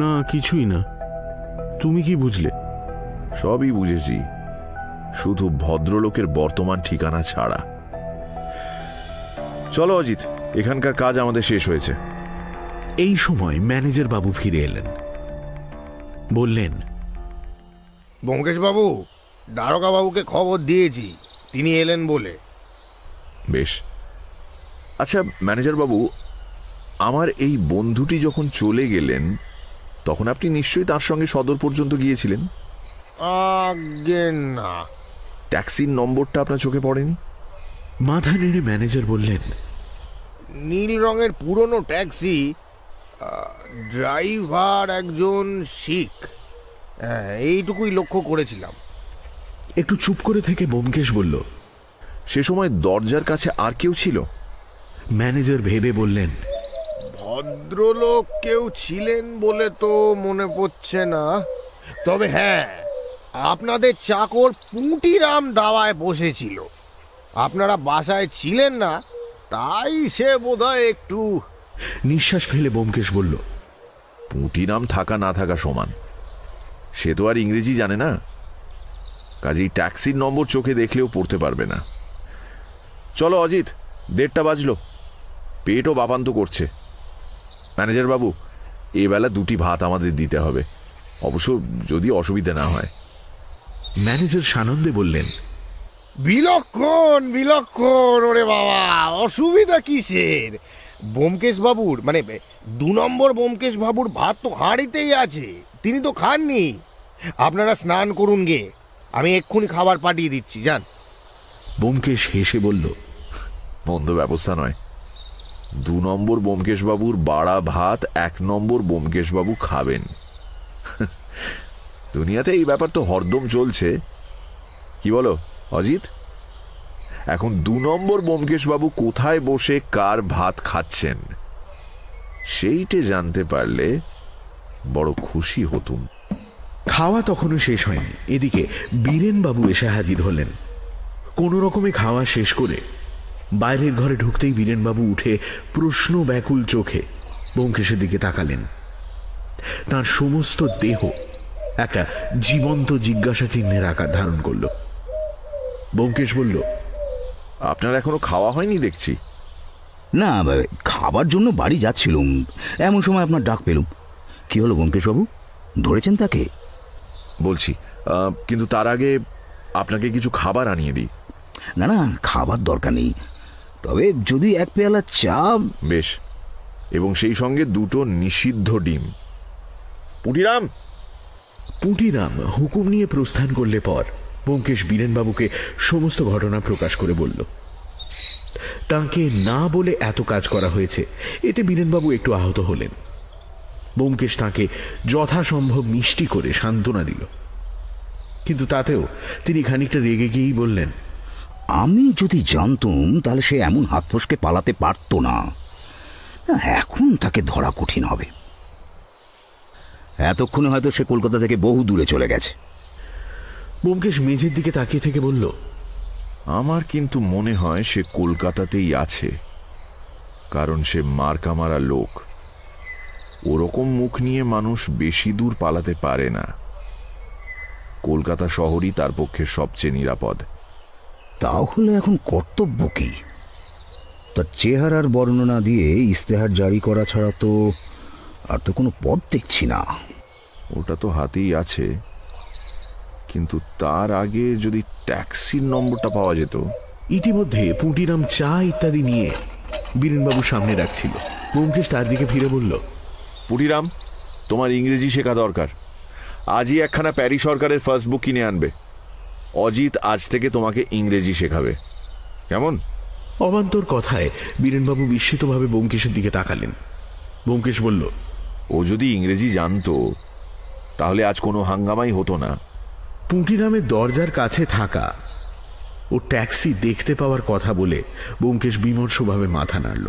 A: না কিছুই না। তুমি কি বুঝলে?
C: সবই বুঝেছি, শুধু ভদ্রলোকের বর্তমান ঠিকানা ছাড়া। চলো অজিত, এখানকার কাজ আমাদের শেষ হয়েছে।
A: এই সময় ম্যানেজার বাবু ফিরে এলেন। বললেন,
J: ব্যোমকেশ বাবু, দারোগা বাবুকে খবর দিয়েছি, তিনি এলেন বলে।
C: বেশ। আচ্ছা ম্যানেজার বাবু, আমার এই বন্ধুটি যখন চলে গেলেন তখন আপনি নিশ্চয়ই তার সঙ্গে সদর পর্যন্ত গিয়েছিলেন?
J: আগে না।
C: ট্যাক্সির নম্বরটা আপনার চোখে পড়েনি?
A: মাথা নেড়ে ম্যানেজার বললেন,
J: নীল রঙের পুরনো ট্যাক্সি, ড্রাইভার একজন শিখ, এইটুকুই লক্ষ্য করেছিলাম।
A: একটু চুপ করে থেকে ব্যোমকেশ বলল,
C: সে সময় দরজার কাছে আর কেউ ছিল?
A: ম্যানেজার ভেবে বললেন,
J: ভদ্রলোক কেউ ছিলেন বলে তো মনে পড়ছে না, তবে হ্যাঁ, আপনাদের চাকর পুঁটিরাম দাওয়ায় বসেছিল। আপনারা বাসায় ছিলেন না, তাই সে বোধহয় একটু।
A: নিঃশ্বাস ফেলে ব্যোমকেশ বলল,
C: পুঁটিরাম থাকা না থাকা সমান, সে তো আর ইংরেজি জানে না, কাজেই ট্যাক্সির নম্বর চোখে দেখলেও পড়তে পারবে না। চলো অজিত, 1:30 বাজলো, পেটও বাপান্ত করছে। ম্যানেজার বাবু, এবেলা 2টি ভাত আমাদের দিতে হবে, অবশ্য যদি অসুবিধা না হয়।
A: ম্যানেজার সানন্দে বললেন,
J: বিলক্ষণ বিলক্ষণ, ওরে বাবা, অসুবিধা কিসের? ব্যোমকেশ বাবুর, মানে 2 নম্বর ব্যোমকেশ বাবুর ভাত তো হাঁড়িতেই আছে, তিনি তো খাননি। আপনারা স্নান করুন গে, আমি এক্ষুনি খাবার পাঠিয়ে দিচ্ছি, যান।
A: ব্যোমকেশ হেসে বলল,
C: মন্দ ব্যবস্থা নয়। 2 নম্বর ব্যোমকেশ বাবুর বাড়া ভাত 1 নম্বর ব্যোমকেশ বাবু খাবেন। দুনিয়াতে এই ব্যাপার তো হরদম চলছে, কি বলো অজিত? এখন 2 নম্বর ব্যোমকেশ বাবু কোথায় বসে কার ভাত খাচ্ছেন সেইটে জানতে পারলে বড় খুশি হতুম।
A: খাওয়া তখনও শেষ হয়নি। এদিকে বীরেন বাবু এসে হাজির হলেন। কোন রকমে খাওয়া শেষ করে বাইরের ঘরে ঢুকতেই বীরেন বাবু উঠে প্রশ্ন ব্যাকুল চোখে ব্যোমকেশের দিকে তাকালেন। তার সমস্ত দেহ একটা জীবন্ত জিজ্ঞাসা চিহ্নের আকার ধারণ করল। ব্যোমকেশ বলল,
C: আপনার এখনো খাওয়া হয়নি দেখছি।
E: না, খাবার জন্য বাড়ি যাচ্ছিলুম, এমন সময় আপনার ডাক পেলুম। কি হলো ব্যোমকেশবাবু, ধরেছেন তাকে?
C: বলছি, কিন্তু তার আগে আপনাকে কিছু খাবার আনিয়ে দিই।
E: না না, খাবার দরকার নেই, তবে যদি 1 পেয়ালা চা।
C: বেশ, এবং সেই সঙ্গে 2টো নিষিদ্ধ ডিম। পুঁটিরাম।
A: পুঁটিরাম হুকুম নিয়ে প্রস্থান করলে পর ব্যোমকেশ বীরেনবাবুকে সমস্ত ঘটনা প্রকাশ করে বলল। তাকে না বলে এত কাজ করা হয়েছে, এতে বীরেনবাবু একটু আহত হলেন। ব্যোমকেশ তাকে যথাসম্ভব মিষ্টি করে সান্ত্বনা দিল, কিন্তু তাতেও তিনি খানিকটা রেগে গিয়েই বললেন,
E: আমি যদি জানতুম তাহলে সে এমন হাত ফসকে পালাতে পারত না। এখন তাকে ধরা কঠিন হবে। এতক্ষণে হয়তো সে কলকাতা থেকে বহু দূরে চলে গেছে।
A: ব্যোমকেশ মেঝের দিকে তাকিয়ে থেকে বলল,
C: আমার কিন্তু মনে হয় সে কলকাতাতেই আছে, কারণ সে মার্কা মারা লোক। ওরকম মুখ নিয়ে মানুষ বেশি দূর পালাতে পারে না। কলকাতা শহরই তার পক্ষে সবচেয়ে নিরাপদ।
E: তাহলে এখন কর্তব্য কি? তার চেহারার বর্ণনা দিয়ে ইস্তেহার জারি করা ছাড়া তো আর তো কোনো পথ দেখছি না।
C: ওটা তো হাতেই আছে, কিন্তু তার আগে যদি ট্যাক্সির নম্বরটা পাওয়া যেত।
A: ইতিমধ্যে পুঁটিরাম চা ইত্যাদি নিয়ে বীরেনবাবুর সামনে রাখছিল। ব্যোমকেশ তার দিকে ফিরে বলল,
C: পুটিরাম, তোমার ইংরেজি শেখা দরকার। আজই একখানা প্যারি সরকারের ফার্স্ট বুক কিনে আনবে। অজিত আজ থেকে তোমাকে ইংরেজি শেখাবে, কেমন?
A: অবান্তর কথায় বীরেনবাবু বিস্মিতভাবে ব্যোমকেশের দিকে তাকালেন। ব্যোমকেশ বলল,
C: ও যদি ইংরেজি জানতো তাহলে আজ কোনো হাঙ্গামাই হতো না।
A: পুঁটিরামের দরজার কাছে থাকা ও ট্যাক্সি দেখতে পাওয়ার কথা বলে ব্যোমকেশ বিমর্ষভাবে মাথা নাড়ল।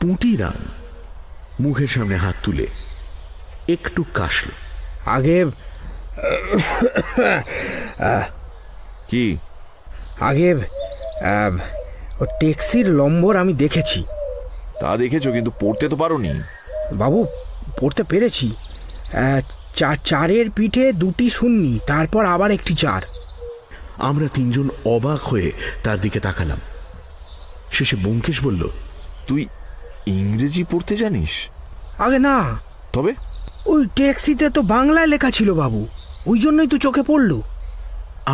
A: পুঁটিরাম মুখের সামনে হাত তুলে একটু কাশল।
J: আগে
C: কি?
J: আগে ও ট্যাক্সির নম্বর আমি দেখেছি।
C: তা দেখেছো, কিন্তু পড়তে তো পারোনি।
J: বাবু, পড়তে পেরেছি। 4-4-এর পিঠে 2টি শূন্যি, তারপর আবার একটি 4।
A: আমরা তিনজন অবাক হয়ে তার দিকে তাকালাম। শেষে ব্যোমকেশ বলল,
C: তুই ইংরেজি পড়তে জানিস?
J: আগে না,
C: তবে
J: ওই ট্যাক্সিতে তো বাংলায় লেখা ছিল বাবু, ওই জন্যই তো চোখে পড়ল।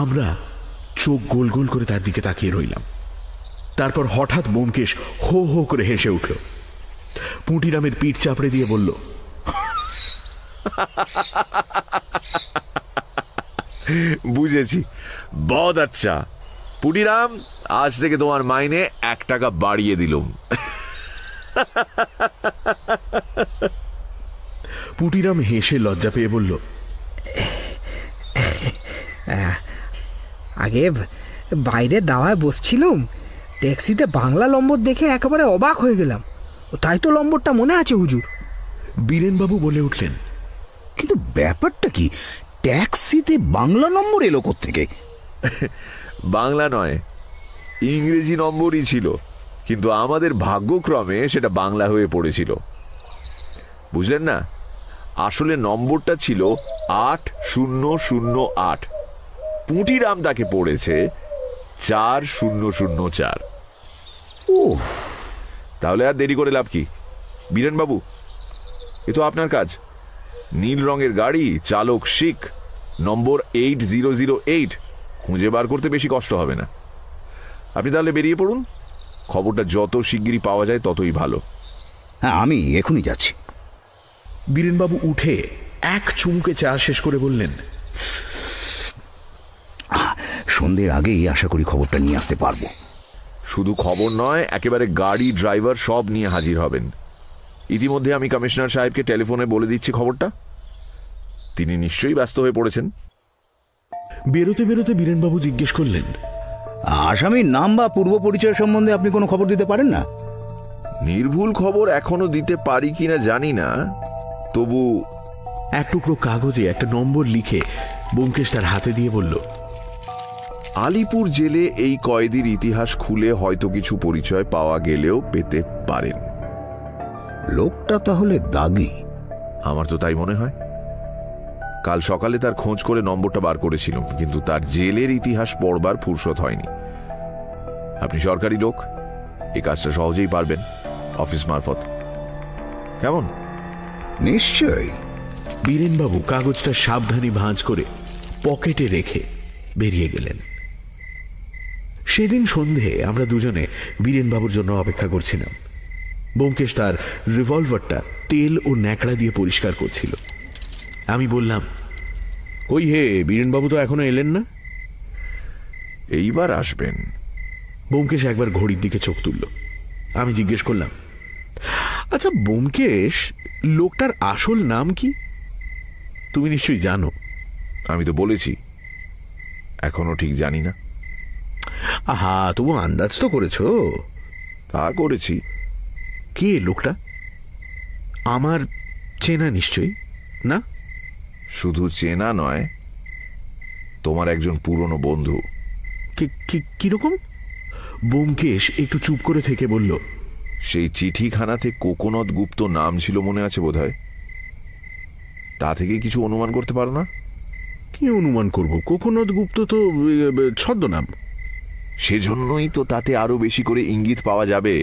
A: আমরা চোখ গোল গোল করে তার দিকে তাকিয়ে রইলাম। তারপর হঠাৎ ব্যোমকেশ হো হো করে হেসে উঠল। পুঁটিরামের পিঠ চাপড়ে দিয়ে বলল,
C: বুঝেছি, বহুত আচ্ছা। পুটিরাম, আজ থেকে তোমার মাইনে 1 টাকা বাড়িয়ে দিলুম।
A: পুঁটিরাম হেসে লজ্জা পেয়ে বলল,
J: আগে বাইরে দাওয়ায় বসছিলাম, ট্যাক্সিতে বাংলা নম্বর দেখে একেবারে অবাক হয়ে গেলাম। তাই তো নম্বরটা মনে আছে হুজুর।
A: বীরেনবাবু বলে উঠলেন,
E: কিন্তু ব্যাপারটা কি? ট্যাক্সিতে বাংলা নম্বর এলো কোত্থেকে?
C: বাংলা নয়, ইংরেজি নম্বরই ছিল, কিন্তু আমাদের ভাগ্যক্রমে সেটা বাংলা হয়ে পড়েছিল। বুঝলেন না? আসলে নম্বরটা ছিল 8008। পুঁটিরাম তাকে পড়েছে 4004।
E: ও,
C: তাহলে আর দেরি করে লাভ কি? বীরেনবাবু, এ তো আপনার কাজ। নীল রঙের গাড়ি, চালক শিখ, নম্বর 8008 খুঁজে বার করতে বেশি কষ্ট হবে না। আপনি তাহলে বেরিয়ে পড়ুন। খবরটা যত শিগগিরই পাওয়া যায় ততই ভালো।
E: হ্যাঁ, আমি এখনই যাচ্ছি।
A: বীরেনবাবু উঠে এক চুমুকে চা শেষ করে বললেন,
E: সন্ধ্যের আগেই আশা করি খবরটা নিয়ে আসতে পারবো।
C: শুধু খবর নয়, একেবারে গাড়ি, ড্রাইভার সব নিয়ে হাজির হবেন। ইতিমধ্যে আমি কমিশনার সাহেবকে টেলিফোনে বলে দিচ্ছি খবরটা। তিনি নিশ্চয়ই ব্যস্ত হয়ে পড়েছেন।
A: বেরোতে বেরোতে বীরেনবাবু জিজ্ঞেস করলেন,
E: আসামির নাম বা পূর্ব পরিচয় সম্বন্ধে আপনি কোনো খবর দিতে পারেন না?
C: নির্ভুল খবর এখনো দিতে পারি কিনা জানি না, তবু
A: এক টুকরো কাগজে একটা নম্বর লিখে ব্যোমকেশ তার হাতে দিয়ে বলল,
C: আলিপুর জেলে এই কয়েদির ইতিহাস খুলে হয়তো কিছু পরিচয় পাওয়া গেলেও পেতে পারেন।
E: লোকটা তাহলে দাগি?
C: আমার তো তাই মনে হয়। কাল সকালে তার খোঁজ করে নম্বরটা বার করেছিলাম, কিন্তু তার জেলের ইতিহাস পড়বার ফুরসত হয়নি। আপনি সরকারি লোক, এই কাজটা সহজেই পারবেন অফিস মারফত, কেমন?
E: নিশ্চয়ই।
A: বীরেনবাবু কাগজটা সাবধানে ভাঁজ করে পকেটে রেখে বেরিয়ে গেলেন। সেদিন সন্ধে আমরা দুজনে বীরেনবাবুর জন্য অপেক্ষা করছিলাম। ব্যোমকেশ তার রিভলভারটা তেল ও ন্যাকড়া দিয়ে পরিষ্কার করছিল। আমি বললাম, ওই হে, বীরেনবাবু তো এখনো এলেন না?
C: এইবার আসবেন।
A: ব্যোমকেশ একবার ঘড়ির দিকে চোখ তুলল। আমি জিজ্ঞেস করলাম, আচ্ছা ব্যোমকেশ, লোকটার আসল নাম কি? তুমি নিশ্চয়ই জানো।
C: আমি তো বলেছি এখনো ঠিক জানি না।
A: আহা, তবু আন্দাজ তো করেছো?
C: তা করেছি,
A: কে লোকটা? আমার চেনা নিশ্চয়ই না?
C: শুধু চেনা নয়, তোমার একজন পুরনো বন্ধু।
A: কিরকম? ব্যোমকেশ একটু চুপ করে থেকে বলল,
C: সেই চিঠিখানাতে কোকোনদ গুপ্ত নাম ছিল মনে আছে বোধহয়। তা থেকে কিছু অনুমান করতে পারো না?
A: কি অনুমান করব? কোকোনদ গুপ্ত তো ছদ্মনাম।
C: সেজন্যই তো তাতে আরো বেশি করে ইঙ্গিত পাওয়া যাবে।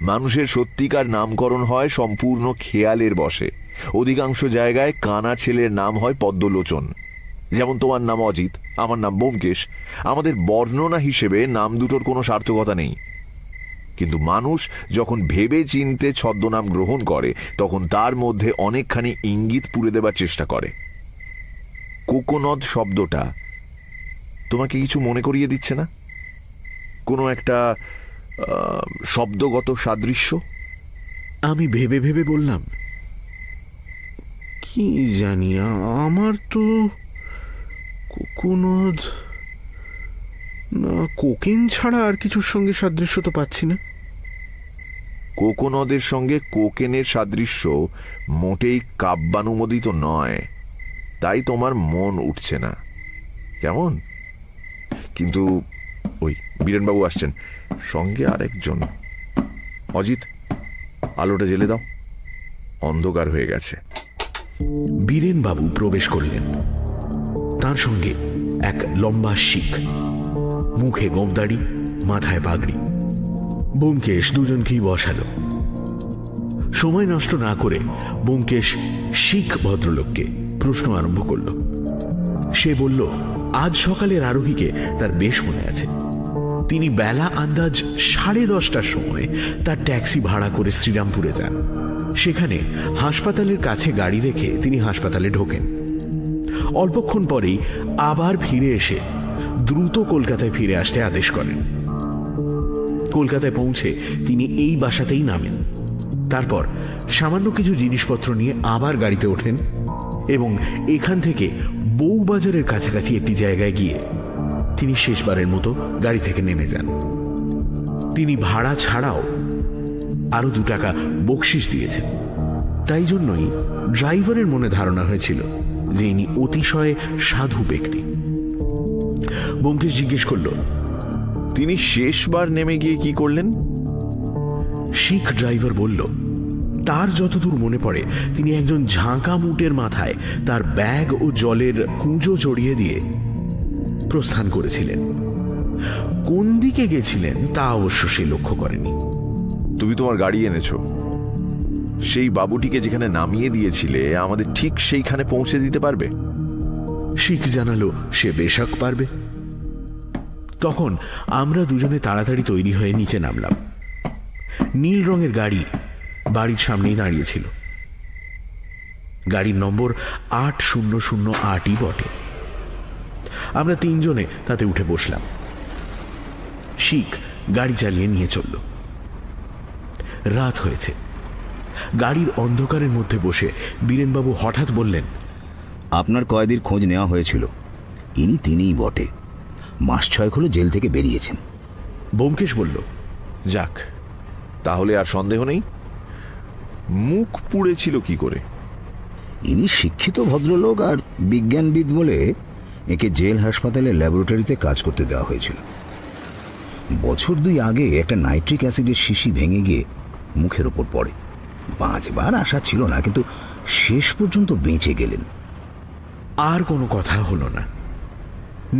C: মানুষের সত্যিকার নামকরণ হয় সম্পূর্ণ খেয়ালের বশে। অধিকাংশ জায়গায় কানা ছেলের নাম হয় পদ্মলোচন। যেমন তোমার নাম অজিত, আমার নাম ব্যোমকেশ। আমাদের বর্ণনা হিসেবে নাম দুটোর কোনো সার্থকতা নেই, কিন্তু মানুষ যখন ভেবে চিনতে ছদ্মনাম গ্রহণ করে তখন তার মধ্যে অনেকখানি ইঙ্গিত পুরে দেবার চেষ্টা করে। কোকোনদ শব্দটা তোমাকে কিছু মনে করিয়ে দিচ্ছে না? কোনো একটা শব্দগত সাদৃশ্য?
A: আমি ভেবে ভেবে বললাম, কি জানি, আমার তো কোকোনদ না কোকেন ছাড়া আর কিছুর সঙ্গে সাদৃশ্য তো পাচ্ছি না।
C: কোকোনদের সঙ্গে কোকেনের সাদৃশ্য মোটেই কাব্যানুমোদিত নয়, তাই তোমার মন উঠছে না। কেমন? কিন্তু ওই বীরেনবাবু আসছেন, সঙ্গে আরেকজন। অজিত, আলোটা জ্বেলে দাও, অন্ধকার হয়ে গেছে।
A: বীরেনবাবু প্রবেশ করলেন। তার সঙ্গে এক লম্বা শিখ, মুখে গোঁফদাড়ি, মাথায় পাগড়ি। ব্যোমকেশ দুজনকেই বসালো। সময় নষ্ট না করে ব্যোমকেশ শিখ ভদ্রলোককে প্রশ্ন আরম্ভ করল। সে বলল, আজ সকালের আরোহীকে তার বেশ মনে আছে। তিনি বেলা আন্দাজ 10:30টার সময় তার ট্যাক্সি ভাড়া করে শ্রীরামপুরে যান। সেখানে হাসপাতালের কাছে গাড়ি রেখে তিনি হাসপাতালে ঢোকেন। অল্পক্ষণ পরেই আবার ফিরে এসে দ্রুত কলকাতায় ফিরে আসতে আদেশ করেন। কলকাতায় পৌঁছে তিনি এই বাসাতেই নামেন। তারপর সামান্য কিছু জিনিসপত্র নিয়ে আবার গাড়িতে ওঠেন এবং এখান থেকে বউবাজারের কাছাকাছি একটি জায়গায় গিয়ে তিনি শেষবারের মতো গাড়ি থেকে নেমে যান। তিনি ভাড়া ছাড়াও আরো 2 টাকা বকশিশ দিয়েছেন। তাই জন্যই ড্রাইভারের মনে ধারণা হয়েছিল যে ইনি অতিশয় সাধু ব্যক্তি। ব্যোমকেশ জিজ্ঞেস করল,
C: তিনি শেষবার নেমে গিয়ে কি করলেন?
A: শিখ ড্রাইভার বলল, তার যতদূর মনে পড়ে তিনি একজন ঝাঁকা মুটের মাথায় তার ব্যাগ ও জলের কুঁজো জড়িয়ে দিয়ে প্রস্থান করেছিলেন। কোন দিকে গেছিলেন তা অবশ্য সে লক্ষ্য করেনি।
C: তুমি তোমার গাড়ি এনেছো, সেই বাবুটিকে যেখানে নামিয়ে দিয়েছিলে আমাদের ঠিক সেইখানে পৌঁছে দিতে পারবে?
A: শিখ জানালো সে বেশক পারবে। তখন আমরা দুজনে তাড়াতাড়ি তৈরি হয়ে নিচে নামলাম। নীল রঙের গাড়ি বাড়ির সামনেই দাঁড়িয়েছিল। গাড়ির নম্বর 8008ই বটে। আমরা 3 জনে তাতে উঠে বসলাম। শিখ গাড়ি চালিয়ে নিয়ে চলল। রাত হয়েছে। গাড়ির অন্ধকারের মধ্যে বসে বীরেনবাবু হঠাৎ বললেন,
E: আপনার কয়েদির খোঁজ নেওয়া হয়েছিল, তিনিই বটে। মাস 6 হলো জেল থেকে বেরিয়েছেন।
A: ব্যোমকেশ বলল,
C: যাক, তাহলে আর সন্দেহ নেই। মুখ পুড়েছিল কি করে?
E: ইনি শিক্ষিত ভদ্রলোক আর বিজ্ঞানবিদ বলে একে জেল হাসপাতালের ল্যাবরেটরিতে কাজ করতে দেওয়া হয়েছিল। বছর 2 আগে একটা নাইট্রিক অ্যাসিডের শিশি ভেঙে গিয়ে মুখের ওপর পড়ে। বাঁচবার আশা ছিল না, কিন্তু শেষ পর্যন্ত বেঁচে গেলেন।
A: আর কোনো কথা হলো না।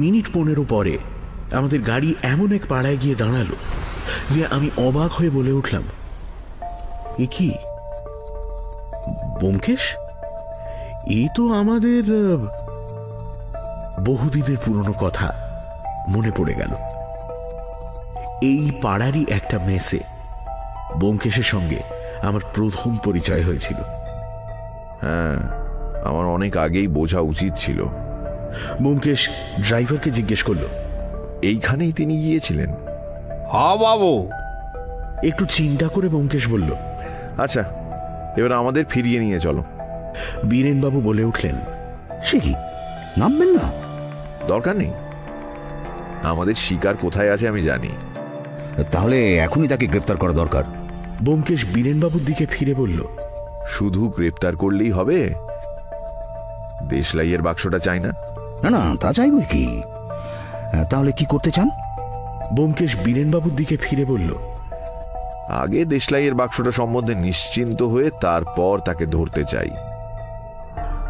A: মিনিট 15 পরে আমাদের গাড়ি এমন এক পাড়ায় গিয়ে দাঁড়ালো যে আমি অবাক হয়ে বলে উঠলাম, এ কি ব্যোমকেশ? এই তো আমাদের বহুদিনের পুরনো কথা মনে পড়ে গেল। এই পাড়ারই একটা মেসে ব্যোমকেশের সঙ্গে আমার প্রথম পরিচয় হয়েছিল।
C: হ্যাঁ, আমার অনেক আগেই বোঝা উচিত ছিল।
A: ব্যোমকেশ ড্রাইভারকে জিজ্ঞেস করল,
C: এইখানেই তিনি গিয়েছিলেন?
J: হ্যাঁ বাবু।
A: একটু চিন্তা করে ব্যোমকেশ বলল,
C: আচ্ছা, এবার আমাদের ফিরিয়ে নিয়ে চলো।
A: বীরেনবাবু বলে উঠলেন,
E: সে কি, নামবেন না?
C: দরকার নেই, আমাদের শিকার কোথায় আছে আমি জানি।
E: তাহলে এখনই তাকে গ্রেফতার করা দরকার।
A: ব্যোমকেশ বীরেনবাবুর দিকে ফিরে বলল,
C: শুধু গ্রেপ্তার করলেই হবে? দেশলাইয়ের বাক্সটা চাই না?
E: না না, তা চাইবই কি। তাহলে কি করতে চান?
A: ব্যোমকেশ বীরেনবাবুর দিকে ফিরে বলল,
C: আগে দেশলাইয়ের বাক্সটা সম্বন্ধে নিশ্চিন্ত হয়ে তারপর তাকে ধরতে চাই।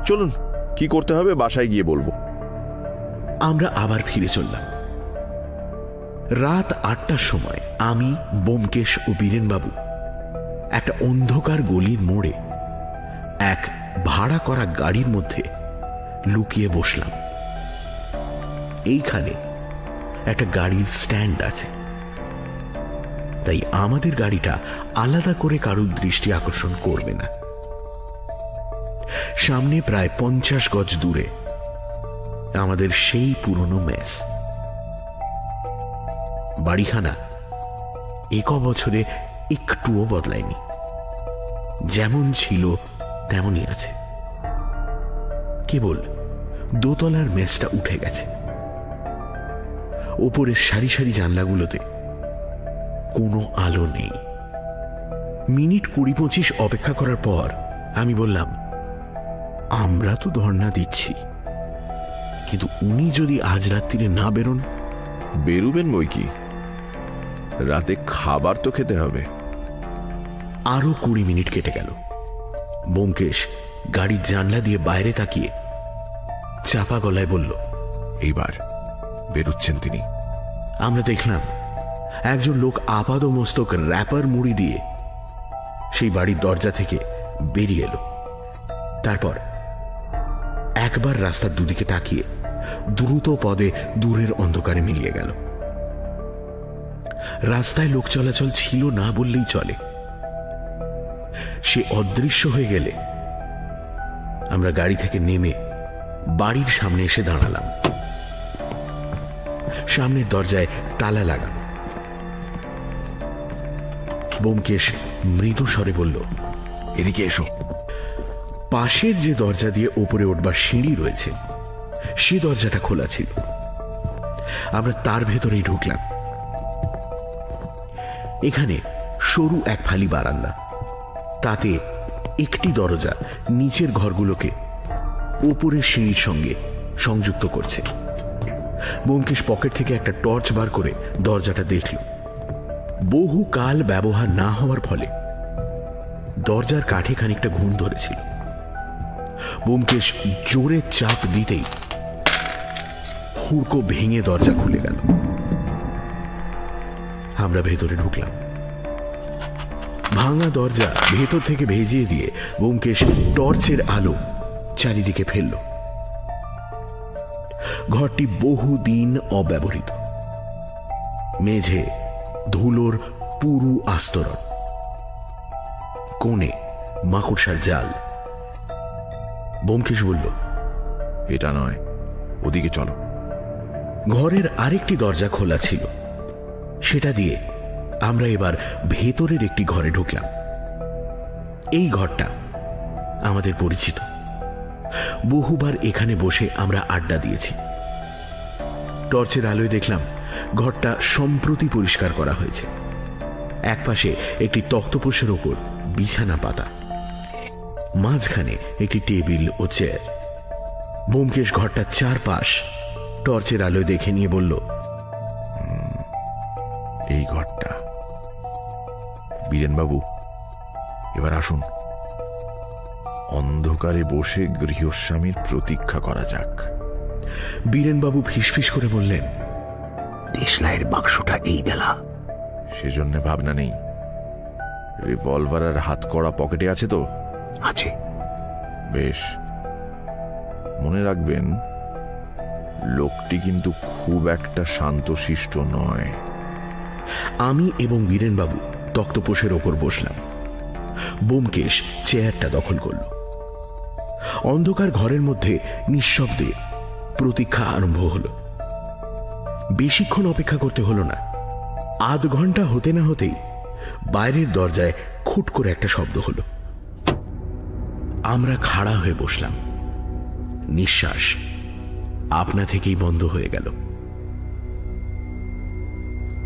C: চলুন, কি করতে হবে বাসায় গিয়ে বলবো।
A: আমরা আবার ফিরে চললাম। রাত 8টার সময় আমি, ব্যোমকেশ ও বীরেনবাবু একটা অন্ধকার গলির মোড়ে এক ভাড়া করা গাড়ির মধ্যে লুকিয়ে বসলাম। এইখানে একটা গাড়ির স্ট্যান্ড আছে, তাই আমাদের গাড়িটা আলাদা করে কারুর দৃষ্টি আকর্ষণ করবে না। সামনে প্রায় 50 গজ দূরে আমাদের সেই পুরনো মেস। বাড়িখানা এক বছরে একটুও বদলায়নি, যেমন ছিল তেমনই আছে। কেবল দোতলার মেসটা উঠে গেছে। ওপরের সারি সারি জানলাগুলোতে কোনো আলো নেই। মিনিট 20-25 অপেক্ষা করার পর আমি বললাম, আমরা তো ধর্ণা দিচ্ছি, কিন্তু উনি যদি আজ রাত্রিরে না বেরোন?
C: বেরুবেন বই কি, রাতে খাবার তো খেতে হবে।
A: আরো 20 মিনিট কেটে গেল। ব্যোমকেশ গাড়ির জানলা দিয়ে বাইরে তাকিয়ে চাপা গলায় বলল,
C: এইবার বেরুচ্ছেন তিনি।
A: আমরা দেখলাম একজন লোক আপাদমস্তক র্যাপার মুড়ি দিয়ে সেই বাড়ির দরজা থেকে বেরিয়ে এলো। তারপর একবার রাস্তার দুদিকে তাকিয়ে দ্রুত পদে দূরের অন্ধকারে মিলিয়ে গেল। রাস্তায় লোক চলাচল ছিল না বললেই চলে। সে অদৃশ্য হয়ে গেলে আমরা গাড়ি থেকে নেমে বাড়ির সামনে এসে দাঁড়ালাম। সামনের দরজায় তালা লাগানো। ব্যোমকেশ মৃদু স্বরে বলল,
C: এদিকে এসো।
A: পাশের যে দরজা দিয়ে ওপরে উঠবার সিঁড়ি রয়েছে সে দরজাটা খোলা ছিল। আমরা তার ভেতরেই ঢুকলাম। এখানে সরু এক ফালি বারান্দা, তাতে একটি দরজা নিচের ঘরগুলোকে ওপরের সিঁড়ির সঙ্গে সংযুক্ত করছে। ব্যোমকেশ পকেট থেকে একটা টর্চ বার করে দরজাটা দেখল। বহু কাল ব্যবহার না হওয়ার ফলে দরজার কাঠে খানিকটা ঘুণ ধরেছিল। ব্যোমকেশ জোরে চাপ দিতেই হুড়কো ভেঙে দরজা খুলে গেল। আমরা ভেতরে ঢুকলাম। ভাঙা দরজা ভেতর থেকে ভেজিয়ে দিয়ে ব্যোমকেশ টর্চের আলো চারিদিকে ফেলল। ঘরটি বহুদিন অব্যবহৃত। মেঝে ধুলোর পুরু আস্তরণ, কোণে মাকড়সার জাল। ব্যোমকেশ বলল,
C: এটা নয়, ওদিকে চলো।
A: ঘরের আরেকটি দরজা খোলা ছিল। সেটা দিয়ে আমরা এবার ভেতরের একটি ঘরে ঢুকলাম। এই ঘরটা আমাদের পরিচিত। বহুবার এখানে বসে আমরা আড্ডা দিয়েছি। টর্চের আলোয় দেখলাম ঘরটা সম্প্রতি পরিষ্কার করা হয়েছে। একপাশে একটি তক্তপোষের ওপর বিছানা পাতা, মাঝখানে একটি টেবিল ও চেয়ার। ব্যোমকেশ ঘরটার চারপাশ টর্চের আলোয় দেখে নিয়ে বলল,
C: এই ঘরটা। বীরেনবাবু, এবার আসুন, অন্ধকারে বসে গৃহস্বামীর প্রতীক্ষা করা যাক।
A: বীরেনবাবু ফিসফিস করে বললেন,
E: দেশলাইয়ের বাক্সটা এই বেলা?
C: সেজন্য ভাবনা নেই। রিভলভার আর হাত করা পকেটে আছে তো?
E: আছে।
C: বেশ, মনে রাখবেন লোকটি কিন্তু খুব একটা শান্তশিষ্ট নয়।
A: আমি এবং বীরেনবাবু তক্তপোষের ওপর বসলাম। ব্যোমকেশ চেয়ারটা দখল করল। অন্ধকার ঘরের মধ্যে নিঃশব্দে প্রতীক্ষা আরম্ভ হলো। বেশিক্ষণ অপেক্ষা করতে হলো না। আধ ঘন্টা হতে না হতেই বাইরের দরজায় খুট করে একটা শব্দ হলো। আমরা খাড়া হয়ে বসলাম। নিঃশ্বাস আপনা থেকেই বন্ধ হয়ে গেল।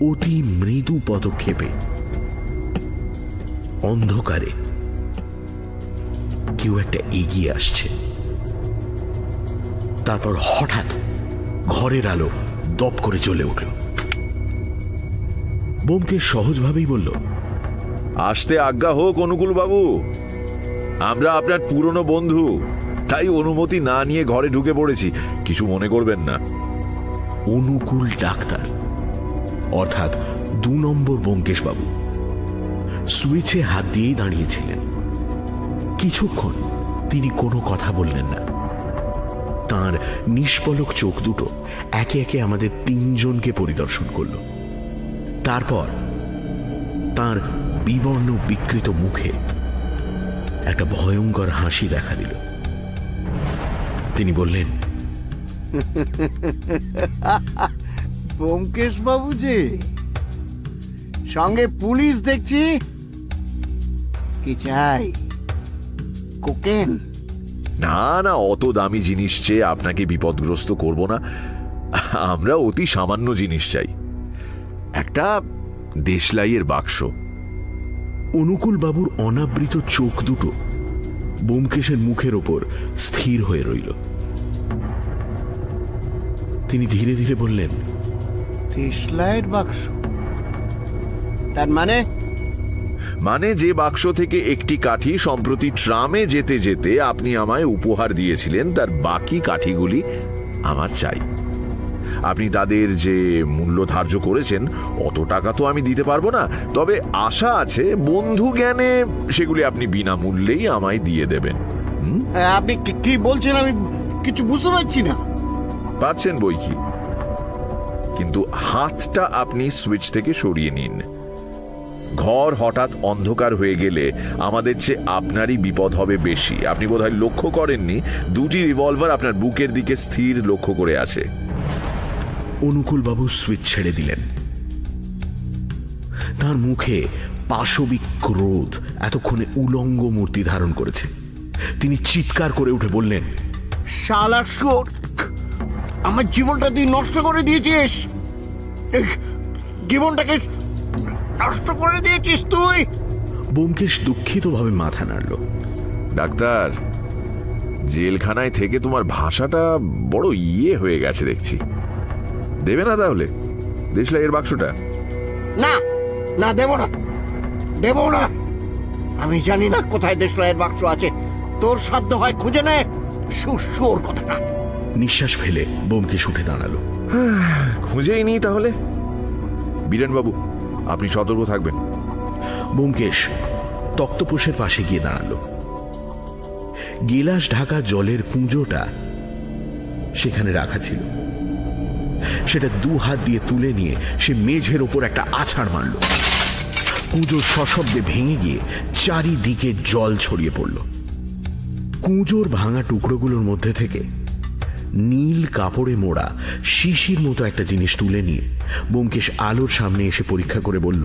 A: অতি মৃদু পদক্ষেপে অন্ধকারে কেউ একটা এগিয়ে আসছে। তারপর হঠাৎ ঘরের আলো দপ করে জ্বলে উঠল। ব্যোমকেশ সহজভাবেই বলল,
C: আসতে আজ্ঞা হোক অনুকূল বাবু, আমরা আপনার পুরনো বন্ধু, তাই অনুমতি না নিয়ে ঘরে ঢুকে পড়েছি, কিছু মনে করবেন না।
A: অনুকূল ডাক্তার অর্থাৎ 2 নম্বর ব্যোমকেশ বাবু সুইচে হাত দিয়েই দাঁড়িয়েছিলেন। কিছুক্ষণ তিনি কোনো কথা বললেন না। তার নিষ্পলক চোখ দুটো একে একে আমাদের 3 জনকে পরিদর্শন করল। তারপর তার বিবর্ণ বিকৃত মুখে একটা ভয়ঙ্কর হাসি দেখা দিল। তিনি বললেন,
G: ব্যোমকেশ বাবু যে সঙ্গে পুলিশ দেখছি, কি চাই? কোকেন?
C: না না, অত দামি জিনিস চেয়ে আপনাকে বিপদগ্রস্ত করব না। আমরা অতি সামান্য জিনিস চাই, একটা দেশলাইয়ের বাক্স।
A: অনুকূল বাবুর অনাবৃত চোখ দুটো ব্যোমকেশের মুখের ওপর স্থির হয়ে রইল। তিনি ধীরে ধীরে বললেন,
G: দেশলাইয়ের বাক্স? তার
C: মানে যে বাক্স থেকে একটি কাঠি সম্প্রতি ট্রামে যেতে যেতে আপনি আমায় উপহার দিয়েছিলেন, তার বাকি কাঠিগুলি আমার চাই। আপনি তাদের যে মূল্য ধার্য করেছেন অত টাকা তো আমি দিতে পারবো না, তবে আশা আছে বন্ধু জ্ঞানে সেগুলি আপনি বিনামূল্যেই আমায় দিয়ে দেবেন।
G: আপনি কি বলছেন? আমি কিছু বুঝতে পারছি না।
C: পারছেন বই কি, কিন্তু হাতটা আপনি সুইচ থেকে সরিয়ে নিন। ঘর হঠাৎ অন্ধকার হয়ে গেলে আমাদের চেয়ে আপনারই বিপদ হবে বেশি। আপনি বোধহয় লক্ষ্য করেননি, 2টি রিভলভার আপনার বুকের দিকে স্থির লক্ষ্য করে আছে।
A: অনুকূল বাবু সুইচ ছেড়ে দিলেন। তার মুখে পাশবিক ক্রোধ এতক্ষণে উলঙ্গ মূর্তি ধারণ করেছে। তিনি চিৎকার করে উঠে বললেন,
G: শালা শুয়োর, আমার জীবনটা তুই নষ্ট করে দিয়েছিস। জীবনটাকে নষ্ট করে দিয়েছিস তুই।
A: ব্যোমকেশ দুঃখিতভাবে মাথা নাড়ল।
C: ডাক্তার, জেলখানায় থেকে তোমার ভাষাটা বড় হয়ে গেছে দেখছি। দেবে না তাহলে দেশলাইয়ের বাক্সটা?
G: না না, দেব না, দেব না। আমি জানি না কোথায় দেশলাইয়ের বাক্স আছে। তোর সাধ্য হয় খুঁজে নে। শুয়োর কথাটা।
A: নিঃশ্বাস ফেলে ব্যোমকেশ উঠে দাঁড়ালো।
C: খুঁজেই নি তাহলে। বীরেনবাবু, আপনি সতর্ক থাকবেন।
A: ব্যোমকেশ তক্তপোষের পাশে গিয়ে দাঁড়ালো। গেলাস ঢাকা জলের কুঁজোটা সেখানে রাখা ছিল। সেটা 2 হাত দিয়ে তুলে নিয়ে সে মেঝের ওপর একটা আছাড় মারল। কুঁজো সশব্দে ভেঙে গিয়ে চারিদিকে জল ছড়িয়ে পড়ল। কুঁজোর ভাঙা টুকরোগুলোর মধ্যে থেকে নীল কাপড়ে মোড়া শিশির মতো একটা জিনিস তুলে নিয়ে ব্যোমকেশ আলোর সামনে এসে পরীক্ষা করে বলল,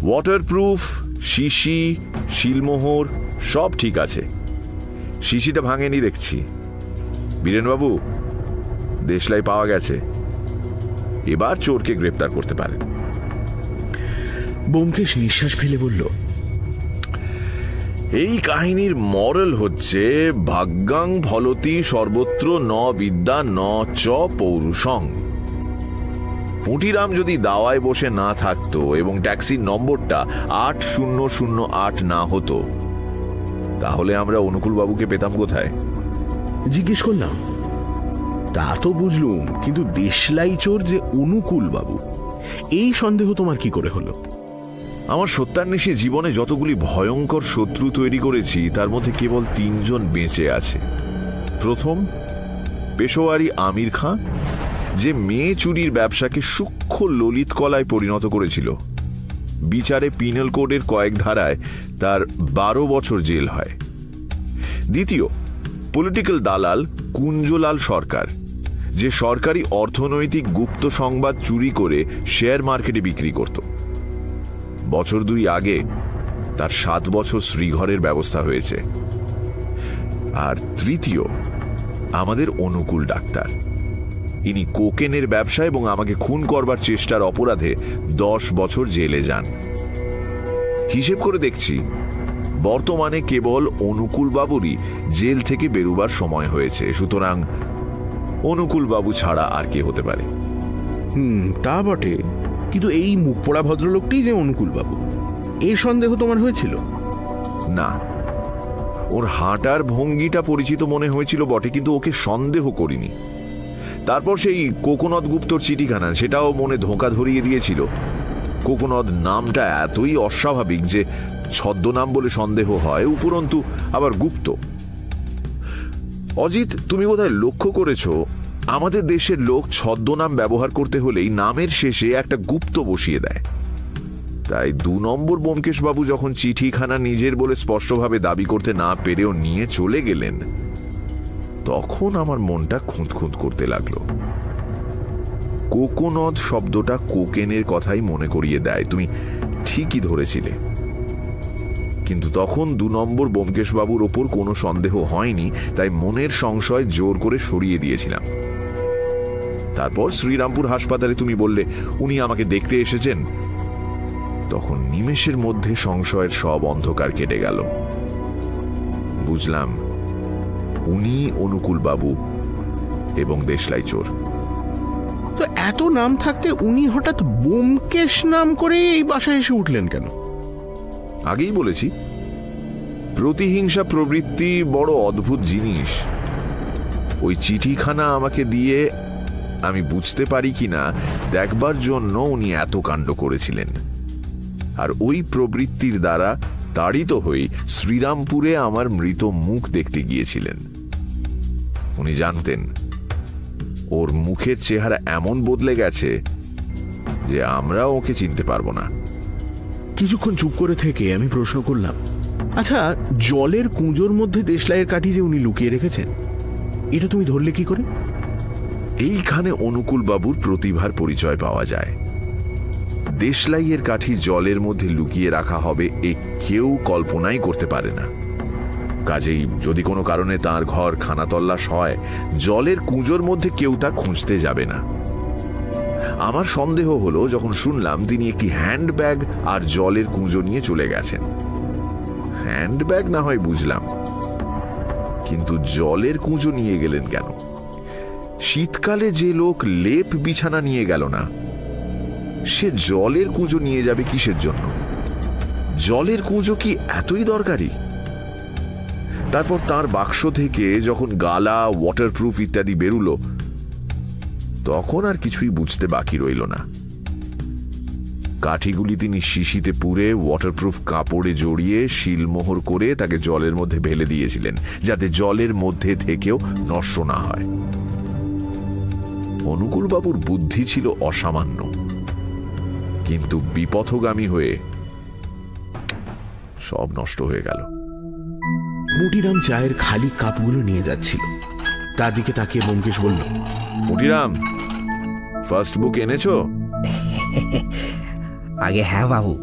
C: ওয়াটারপ্রুফ, শিশি, শিলমোহর সব ঠিক আছে। শিশিটা ভাঙেনি দেখছি। বীরেনবাবু, দেশলাই পাওয়া গেছে, এবার চোরকে গ্রেপ্তার করতে পারেন।
A: ব্যোমকেশ নিঃশ্বাস ফেলে বলল,
C: এই কাহিনীর মরাল হচ্ছে ভাগ্যাং ফলতি সর্বত্র ন বিদ্যা ন চ পৌরুষং। পুঁটিরাম যদি দাওয়ায় বসে না থাকতো এবং ট্যাক্সির নম্বরটা 8008 না হতো, তাহলে আমরা অনুকূল বাবুকে পেতাম কোথায়?
A: জিজ্ঞেস করলাম, তা তো বুঝলুম, কিন্তু দেশলাই চোর যে অনুকূল বাবু, এই সন্দেহ তোমার কি করে হলো?
C: আমার সত্যান্বেষী জীবনে যতগুলি ভয়ঙ্কর শত্রু তৈরি করেছি তার মধ্যে কেবল 3 জন বেঁচে আছে। প্রথম, পেশোয়ারি আমির খাঁ, যে মেয়ে চুরির ব্যবসাকে সূক্ষ্ম ললিত কলায় পরিণত করেছিল। বিচারে পিনাল কোডের কয়েক ধারায় তার 12 বছর জেল হয়। দ্বিতীয়, পলিটিক্যাল দালাল কুঞ্জলাল সরকার, যে সরকারি অর্থনৈতিক গুপ্ত সংবাদ চুরি করে শেয়ার মার্কেটে বিক্রি করত। বছর 2 আগে তার 7 বছর শ্রীঘরের ব্যবস্থা হয়েছে। আর তৃতীয়, আমাদের অনুকূল ডাক্তার, ইনি কোকেনের ব্যবসা এবং আমাকে খুন করবার চেষ্টার অপরাধে 10 বছর জেলে যান। হিসেব করে দেখছি বর্তমানে কেবল অনুকূল বাবুরই জেল থেকে বেরোবার সময় হয়েছে, সুতরাং অনুকূল বাবু ছাড়া আর কে হতে পারে?
A: তা বটে, কিন্তু এই মুখ পোড়া ভদ্রলোকটি যে অনুকূল বাবু, এই সন্দেহ তোমার হয়েছিল?
C: না, ওর হাঁটার ভঙ্গিটা পরিচিত মনে হয়েছিল বটে, কিন্তু ওকে সন্দেহ করিনি। তারপর সেই কোকোনদ গুপ্তর চিঠিখানা, সেটাও মনে ধোঁকা ধরিয়ে দিয়েছিল। কোকোনদ নামটা এতই অস্বাভাবিক যে ছদ্মনাম বলে সন্দেহ হয়, উপরন্তু আবার গুপ্ত। অজিত, তুমি বোধহয় লক্ষ্য করেছ আমাদের দেশের লোক ছদ্মনাম ব্যবহার করতে হলেই নামের শেষে একটা গুপ্ত বসিয়ে দেয়। তাই 2 নম্বর ব্যোমকেশবাবু যখন চিঠিখানা নিজের বলে স্পষ্টভাবে দাবি করতে না পেরেও নিয়ে চলে গেলেন, তখন আমার মনটা খুঁতখুঁত করতে লাগলো। কোকোনদ শব্দটা কোকেনের কথাই মনে করিয়ে দেয়, তুমি ঠিকই ধরেছিলে। কিন্তু তখন 2 নম্বর ব্যোমকেশবাবুর ওপর কোনো সন্দেহ হয়নি, তাই মনের সংশয় জোর করে সরিয়ে দিয়েছিলাম। তারপর শ্রীরামপুর হাসপাতালে তুমি বললে উনি আমাকে দেখতে এসেছেন, তখন নিমেষের মধ্যে সংশয়ের সব অন্ধকার কেটে গেল। বুঝলাম উনি অনুকূল বাবু এবং দেশলাই চোর।
A: তো এত নাম থাকতে উনি হঠাৎ ব্যোমকেশ নাম করে এই বাসায় এসে উঠলেন কেন?
C: আগেই বলেছি, প্রতিহিংসা প্রবৃত্তি বড় অদ্ভুত জিনিস। ওই চিঠিখানা আমাকে দিয়ে আমি বুঝতে পারি কিনা দেখবার জন্য উনি এত কাণ্ড করেছিলেন, আর ওই প্রবৃত্তির দ্বারা তাড়িত হয়ে শ্রীরামপুরে আমার মৃত মুখ দেখতে গিয়েছিলেন। উনি জানতেন ওর মুখের চেহারা এমন বদলে গেছে যে আমরা ওকে চিনতে পারবো না।
A: কিছুক্ষণ চুপ করে থেকে আমি প্রশ্ন করলাম, আচ্ছা, জলের কুঁজোর মধ্যে দেশলাইয়ের কাঠি যে উনি লুকিয়ে রেখেছেন, এটা তুমি ধরলে কি করে?
C: এইখানে অনুকূল বাবুর প্রতিভার পরিচয় পাওয়া যায়। দেশলাইয়ের কাঠি জলের মধ্যে লুকিয়ে রাখা হবে এ কেউ কল্পনাই করতে পারে না। কাজেই যদি কোনো কারণে তার ঘর খানাতল্লাশ হয়, জলের কুঁজোর মধ্যে কেউ তা খুঁজতে যাবে না। আমার সন্দেহ হলো যখন শুনলাম তিনি একটি হ্যান্ডব্যাগ আর জলের কুঁজো নিয়ে চলে গেছেন। হ্যান্ডব্যাগ না হয় বুঝলাম, কিন্তু জলের কুঁজো নিয়ে গেলেন কেন? শীতকালে যে লোক লেপ বিছানা নিয়ে গেল না, সে জলের কুঁজো নিয়ে যাবে কিসের জন্য? জলের কুঁজো কি এতই দরকারি? তারপর তার বাক্স থেকে যখন গালা, ওয়াটারপ্রুফ ইত্যাদি বেরুলো, তখন আর কিছুই বুঝতে বাকি রইল না। কাঠিগুলি তিনি শিশিতে পুরে ওয়াটারপ্রুফ কাপড়ে জড়িয়ে শিলমোহর করে তাকে জলের মধ্যে ফেলে দিয়েছিলেন, যাতে জলের মধ্যে থেকেও নষ্ট না হয়। অনুকূল বাবুর বুদ্ধি ছিল অসামান্য, কিন্তু বিপথগামী হয়ে সব নষ্ট হয়ে গেল।
A: মুটিরাম চায়ের খালি কাপগুলো নিয়ে যাচ্ছিল, তার দিকে তাকিয়ে ব্যোমকেশ বলল,
C: মুটিরাম, ফার্স্ট বুক এনেছো?
F: আগে হ্যাঁ বাবু।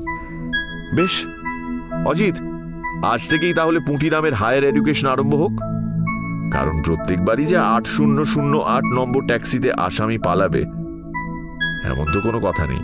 C: বেশ, অজিত, আজ থেকেই তাহলে পুঁটিরামের হায়ার এডুকেশন আরম্ভ হোক। কারণ প্রত্যেকবারই যে 8008 নম্বর ট্যাক্সিতে আসামি পালাবে এমন তো কোনো কথা নেই।